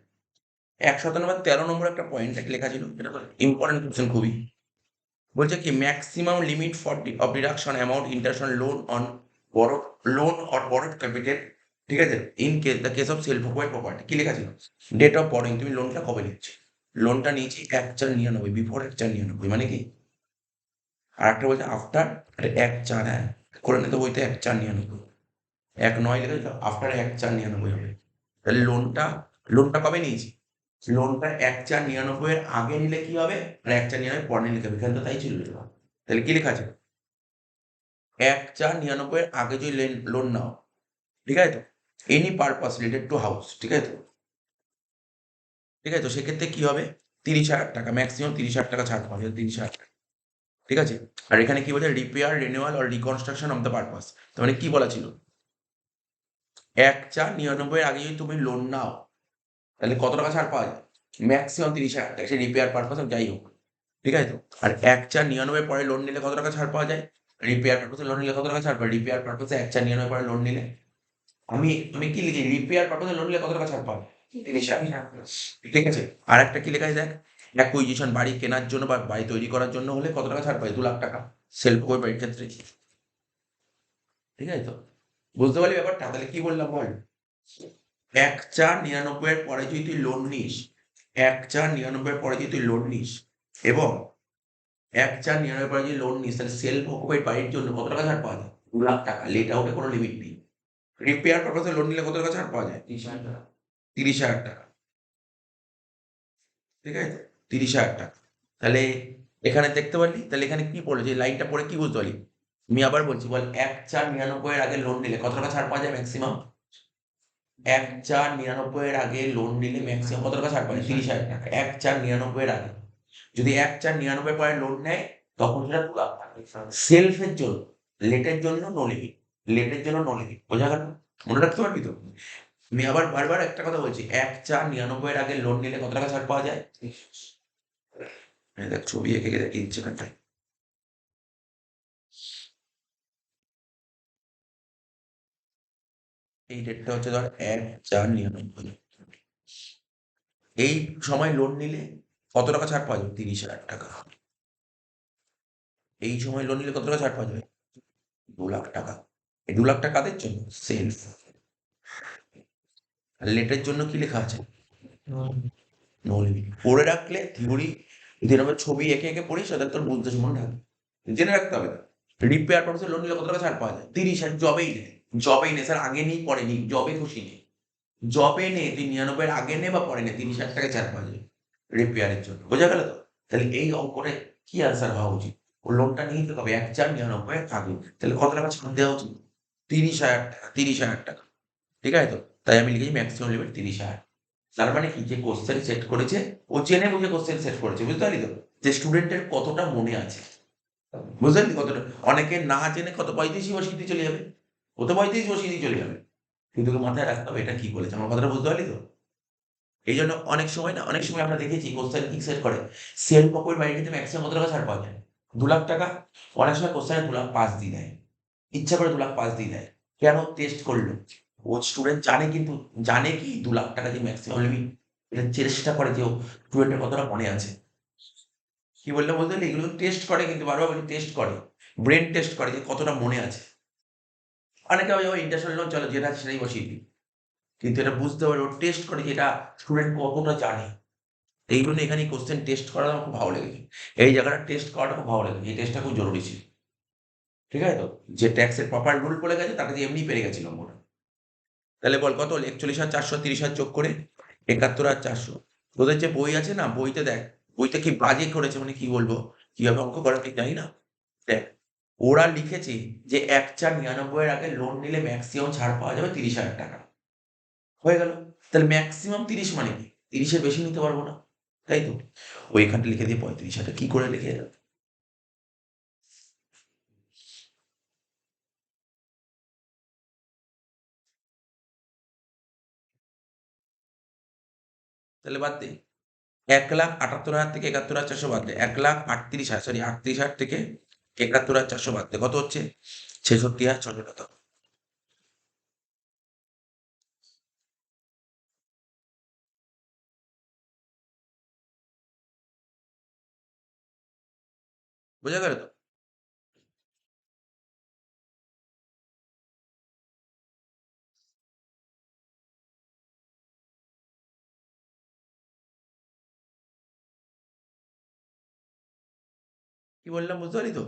১৯৭ নম্বর ১৩ নম্বর একটা পয়েন্ট লেখা ছিল, এটা তো ইম্পর্টেন্ট কোশ্চেন খুবই। বলছে কি maximum limit for of deduction amount international loan on বড় লোন অর বড় ক্যাপিটাল, ঠিক আছে, in case the case of self occupied property. কি লেখা ছিল? ডেট অফ বরোইং, তুমি লোনটা কবে নিচ্ছ? লোনটা নিয়েছি ১/৪/৯৯, বিফোর ১/৪/৯৯ মানে কি? আর একটা বলছে আফটার ১/৪, হ্যাঁ করে নিতে বইতে ১/৪/৯৯, ১/৯ লিখে দিলাম, আফটার ১/৪/৯৯ হবে। তাহলে লোনটা কবে নিয়েছি? লোনটা ১/৪/৯৯ এর আগে নিলে কি হবে, আর ১/৪/৯৯ পরে নিলে কি হবে? এখানে তো তাই ছিল। তাহলে কি লেখা আছে? ১/৪/৯৯ এর আগে যদি লোন নাও, ঠিক আছে তো, any purpose related to house, ঠিক আছে তো, ঠিক আছে তো, সেক্ষেত্রে কি হবে? ৩০,০০০ টাকা, ম্যাক্সিমাম ৩০,০০০ টাকা ছাড় পাওয়া যায়, ৩০,০০০ টাকা, ঠিক আছে। আর এখানে কি বলছে? Repair, renewal or reconstruction of the purpose. তার মানে কি বলা ছিল? ১/৪/৯৯ এর আগে যদি তুমি লোন নাও, তাহলে কত টাকা ছাড় পাওয়া যায়? ম্যাক্সিমাম ৩০,০০০ টাকা, সে রিপেয়ার পারপাস হোক যাই হোক, ঠিক আছে তো। আর ১/৪/৯৯ পরে লোন নিলে কত টাকা ছাড় পাওয়া যায়? রিপেয়ার পারপাসে লোন নিলে কত টাকা ছাড় পায়? রিপেয়ার পারপাসে ১/৪/৯৯ পরে লোন নিলে, আমি আমি কি লিখি? রিপেয়ার পারপাসে লোন নিলে কত টাকা ছাড় পাবে? ৩০,০০০, ঠিক আছে। আর একটা কি লেখা আছে দেখ, অ্যাকুইজিশন, বাড়ি কেনার জন্য বা বাড়ি তৈরি করার জন্য হলে কত টাকা ছাড় পায়? ২,০০,০০০ টাকা, সেলফ করে বাড়ির ক্ষেত্রে, ঠিক আছে তো। বুঝতে পারলি ব্যাপারটা? তাহলে কি বললাম বল? ১/৪/৯৯ এর পরে যদি তুই লোন নিস, ১/৪/৯৯ এর পরে যদি তুই লোন নিস এবং ১/৪/৯৯ পরে যদি লোন নিস, তাহলে সেলফ অকুপাইড বাড়ির জন্য কত টাকা ছাড় পাওয়া যায়? ২,০০,০০০ টাকা। লেট আউটে কোনো লিমিট নেই। রিপেয়ার পারপাসে লোন নিলে কত টাকা ছাড় পাওয়া যায়? ৩০,০০০ টাকা, ঠিক আছে তো? ৩০,০০০ টাকা। তাহলে এখানে দেখতে পারলি? তাহলে এখানে কি পড়েছে? এই লাইনটা পড়ে কি বুঝতে পারলি? আমি আবার বলছি, বল ১/৪/৯৯ এর আগে লোন নিলে কত টাকা ছাড় পাওয়া যায় ম্যাক্সিমাম? ১/৪/৯৯ এর আগে লোন নিলে ম্যাক্সিমাম কত টাকা ছাড় পাওয়া যায়? ৩০,০০০ টাকা। ১/৪/৯৯ এর আগে। যদি ১/৪/৯৯ পরে লোন নেয়, তখন সেটা ২,০০,০০০ টাকা। সেলফের জন্য, লেটের জন্য নো লিমিট। লেটের জন্য নো লিমিট। বোঝা গেল? মনে রাখতে পারবি তো? আমি আবার বারবার একটা কথা বলছি, ১/৪/৯৯ এর আগে লোন নিলে কত টাকা ছাড় পাওয়া যায়? এই দেখ ছবি এঁকে দেখিয়ে দিচ্ছি এখানটায়। এই ডেটটা হচ্ছে ধর ১/৪/৯৯। এই সময় লোন নিলে কত টাকা ছাড় পাওয়া যাবে? ৩০,০০০ টাকা। এই সময় লোন নিলে কত টাকা ছাড় পাওয়া যাবে? ২,০০,০০০ টাকা। এই ২,০০,০০০ টাকা কাদের জন্য? সেলফ। আর লেটের জন্য কি লেখা আছে? No limit. পড়ে রাখলে থিওরি, যদি এরকম ছবি এঁকে এঁকে পড়িস, তাহলে তোর বুঝতে মনে থাকবে। জেনে রাখতে হবে না। রিপেয়ার পারপাসে লোন নিলে কত টাকা ছাড় পাওয়া যায়? ৩০,০০০। জবেই নে, জবেই নে স্যার, আগে নেই পরে নেই, জবে খুশি নে, জবে নে, তুই ৯৯ এর আগে নে বা পরে নে, ৩০,০০০ টাকা ছাড় পাওয়া যায় রিপেয়ারের জন্য। বোঝা গেল তো? তাহলে এই অঙ্কটা কি আনসার হওয়া উচিত? ও লোনটা নিতে হবে ১/৪/৯৯ এর আগে, তাহলে কত টাকা ছাড় দেওয়া উচিত? ৩০,০০০ টাকা, ৩০,০০০ টাকা, ঠিক আছে তো। তাই আমি লিখেছি ম্যাক্সিমাম লিমিট ৩০,০০০। তার মানে কি, যে কোশ্চেন সেট করেছে ও জেনে বুঝে কোশ্চেন সেট করেছে, বুঝতে পারলি তো? যে স্টুডেন্টের কতটা মনে আছে, বুঝতে পারলি কতটা? অনেকে না জেনে কত ৩৫ বসিয়ে দিয়ে চলে যাবে, ও তো ৩৫ বসিয়ে দিয়ে চলে যাবে, কিন্তু ওকে মাথায় রাখতে হবে এটা কি বলেছে। আমার কথাটা বুঝতে পারলি তো? এই জন্য অনেক সময় আমরা দেখেছি কোশ্চেন কি সেট করে, সেলফ অকুপাইড বাড়ি কিন্তু ম্যাক্সিমাম কত টাকা ছাড় পাওয়া যায়? ২,০০,০০০ টাকা। অনেক সময় কোশ্চেনে ২,০০,০০০ পাস দিয়ে দেয়, ইচ্ছা করে ২,০০,০০০ পাস দিয়ে দেয়। কেন? টেস্ট করলো। ও স্টুডেন্ট জানে, কিন্তু জানে কি ২,০০,০০০ টাকা যে ম্যাক্সিমাম লিমিট, এটা চেষ্টা করে যে স্টুডেন্টের কতটা মনে আছে। কি বললাম বলতে গেলে এগুলো টেস্ট করে, কিন্তু বারবার টেস্ট করে, ব্রেন টেস্ট করে যে কতটা মনে আছে। অনেকে ভাবে ওই ইন্টারন্যাশনাল লোন চলো যেটা আছে সেটাই বসিয়ে দিই, কিন্তু এটা বুঝতে পারে ও টেস্ট করে যে এটা স্টুডেন্ট কতটা জানে। এই জন্য এখানে কোশ্চেন টেস্ট করাটা আমার খুব ভালো লেগেছে, এই জায়গাটা টেস্ট করাটা খুব ভালো লেগেছে, এই টেস্টটা খুব জরুরি ছিল। ঠিক আছে তো, যে ট্যাক্সের প্রপার রুল বলে গেছে তাকে দিয়ে এমনি পেরে গেছিল নম্বরটা। তাহলে বল কত হলো? 41,400, 30,000 যোগ করে 71,400। তোদের যে বই আছে না, বইতে দেখ, বইতে কি বাজে করেছে, মানে কি বলবো, কিভাবে অঙ্ক করে ঠিক জানি না। দেখ, ওরা লিখেছে যে 1,99 এর আগে লোন নিলে ম্যাক্সিমাম ছাড় পাওয়া যাবে 30,000 টাকা। হয়ে গেল। তাহলে ম্যাক্সিমাম 30 মানে কি? 30 এর বেশি নিতে পারবো না, তাই তো? ওইখানটা লিখে দিয়ে 35,000 কি করে লিখে এলো? তাহলে বাদ দে, 1,78,000 থেকে 71,400 বাদ দে, 1,38,000, সরি 38,000 থেকে 71,400 বাদ দে, কত হচ্ছে? 66,600 টাকা। বোঝা গেল তো? কি বললাম বুঝতে পারলি তো?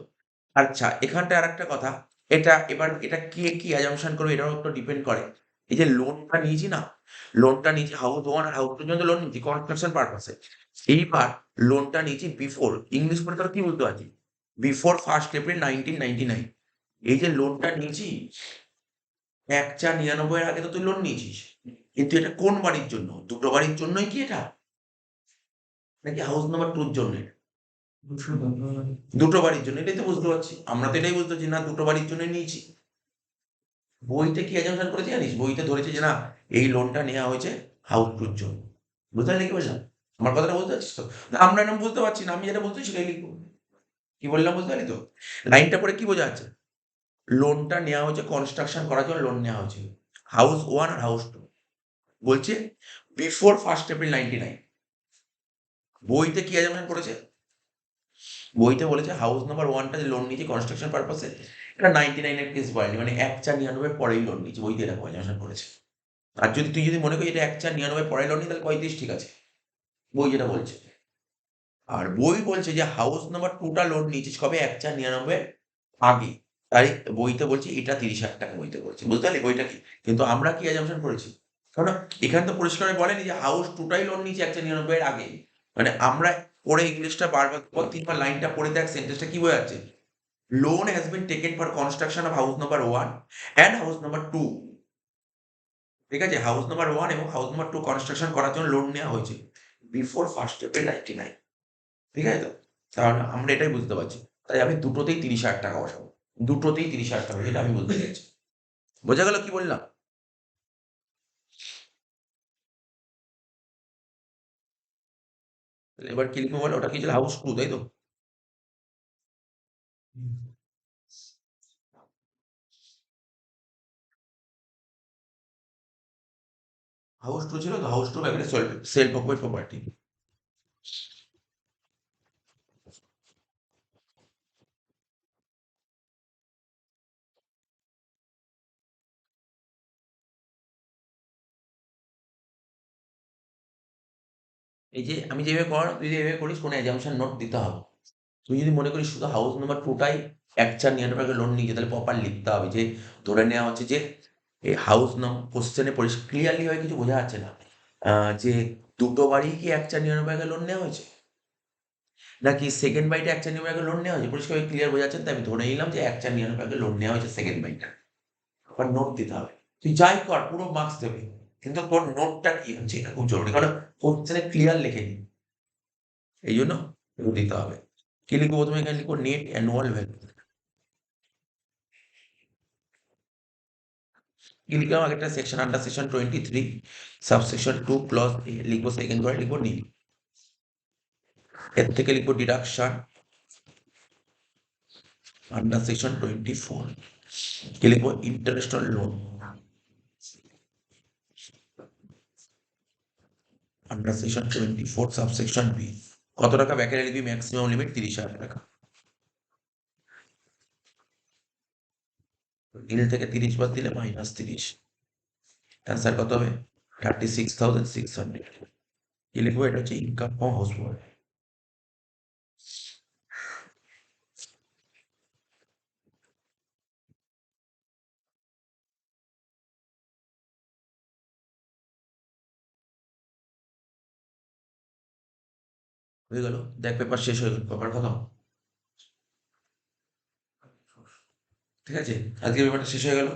আচ্ছা, এখানটায় আরেকটা কথা, এটা এবার এটা কে কি অ্যাজাম্পশন করবে এটার উপর ডিপেন্ড করে। এই যে লোনটা নিয়েছি না, লোনটা নিয়েছি হাউস 1 আর হাউস 2 এর জন্য লোন নিয়েছি কনস্ট্রাকশন পারপাসে। এইবার লোনটা নিয়েছি বিফোর, ইংলিশ পড়ে তোরা কি বুঝতে পারছিস? Before 1st April 1999। এই যে লোনটা নিয়েছি 1,99 এর আগে তো তুই লোন নিয়েছিস। কিন্তু এটা কোন বাড়ির জন্য? দুটো বাড়ির জন্যই কি এটা? নাকি হাউস নাম্বার 2 র জন্যে? দুশো দশ। দুটো বাড়ির জন্য, এটাই তো বুঝতে পারছি। আমরা তো এটাই বুঝতে পারছি না দুটো বাড়ির জন্যই নিয়েছি। বইতে কি অ্যাজাম্পশন করেছে জানিস? বইতে ধরেছে যে না, এই লোনটা নেওয়া হয়েছে হাউস 2 র জন্য। বুঝতে পারলি কি বললাম? আমার কথাটা বুঝতে পারছিস তো? না, আমরা এরকম বুঝতে পারছি না, আমি যেটা বলছি সেটাই লিখবো। কি বললাম বুঝতে পারলি তো? লাইনটা পড়ে কি বোঝা যাচ্ছে? লোনটা নেওয়া হয়েছে কনস্ট্রাকশন করার জন্য লোন নেওয়া হয়েছিল। হাউস 1 আর হাউস 2 বলছে বিফোর 1st এপ্রিল 99। বইতে কি অ্যাজাম্পশন করেছে? বইতে বলেছে হাউস নাম্বার 1 টা যে লোন নিয়েছে কনস্ট্রাকশন পারপাসে, এটা 99 এর কেস বলেনি, মানে 1,99 পরেই লোন নিয়েছে, বইতে এরকম অ্যাজাম্পশন করেছে। আর যদি তুই যদি মনে করি এটা 1,99 পরে লোন নিই তাহলে 35 ঠিক আছে, বই যেটা বলছে। আর বই বলছে যে হাউস নাম্বার 2 টা লোন নিয়েছিস কবে? 1,99 আগে। তাই বইতে বলছে এটা 30,000 টাকা বইতে বলছে। বুঝতে পারলি বইটা কি? কিন্তু আমরা কি অ্যাজাম্পশন করেছি? কারণ এখানে তো পরিষ্কার বলেনি যে হাউস 2 টাই লোন নিয়েছে 1,99 এর আগে। মানে আমরা পড়ে ইংলিশটা বারবার পর ৩ বার লাইনটা পড়ে দেখ সেন্টেন্সটা কি বোঝাচ্ছে? Loan has been taken for construction of house number 1 and house number 2। ঠিক আছে? হাউস নাম্বার 1 এবং হাউস নাম্বার 2 কনস্ট্রাকশন করার জন্য লোন নেওয়া হয়েছে বিফোর 1st এপ্রিল 99। ঠিক আছে তো? তাহলে আমরা এটাই বুঝতে পারছি। তাই আমি দুটোতেই 30,000 টাকা বসাবো। দুটোতেই 30,000 টাকা, এটা আমি বলতে চাইছি। বোঝা গেল কি বললাম? তাহলে এবার কি লিখবো বলো? ওটা কি ছিল? হাউস 2, তাই তো? হাউস 2 ছিল তো, হাউস 2 ব্র্যাকেটে সেলফ অকুপাইড প্রপার্টি। এই যে আমি যেভাবে কর, তুই যদি এভাবে করিস কোনো অ্যাজাম্পশন নোট দিতে হবে। তুই যদি মনে করিস শুধু হাউস নাম্বার 2 টাই 1,99 টাকা লোন নিয়েছে তাহলে প্রপার লিখতে হবে যে ধরে নেওয়া হচ্ছে যে এই হাউস কোশ্চেনে ক্লিয়ারলি হয় কিছু বোঝা যাচ্ছে না। যে দুটো বাড়ি কি 1,99 টাকা লোন নেওয়া হয়েছে? নাকি সেকেন্ড বাড়িটা 1,99 টাকা লোন নেওয়া হয়েছে? পরিষ্কার ক্লিয়ার বোঝা যাচ্ছে না, তাই আমি ধরে নিলাম যে 1,99 টাকা লোন নেওয়া হয়েছে সেকেন্ড বাড়িটা। আবার নোট দিতে হবে। তুই যাই কর পুরো মার্কস দেবে। কিন্তু তোর নোটটা কি হচ্ছে এটা খুব জরুরি। কারণ কোশ্চেনে ক্লিয়ার লেখেনি। এইজন্য নোট দিতে হবে। কি লিখবো প্রথমে? এখানে লিখবো নেট অ্যানুয়াল ভ্যালু। কি লিখলাম? আগেরটা section under section 23 subsection 2 clause A লিখবো, সেকেন্ড করে লিখবো নীল। এর থেকে লিখবো ডিডাকশন আন্ডার সেকশন 24। কি লিখবো? Interest on loan under section 24 subsection B. কত টাকা ব্যাকেটে লিখবি? ম্যাক্সিমাম লিমিট 30,000 টাকা। নীল থেকে 30 বাদ দিলে -30। অ্যান্সার কত হবে? 36,600। কি লিখবো? এটা হচ্ছে ইনকাম ফ্রম হাউস হোল্ড। হয়ে গেল, দেখ পেপার শেষ হয়ে গেল, পেপার খতম। ঠিক আছে, আজকে পেপারটা শেষ হয়ে গেল।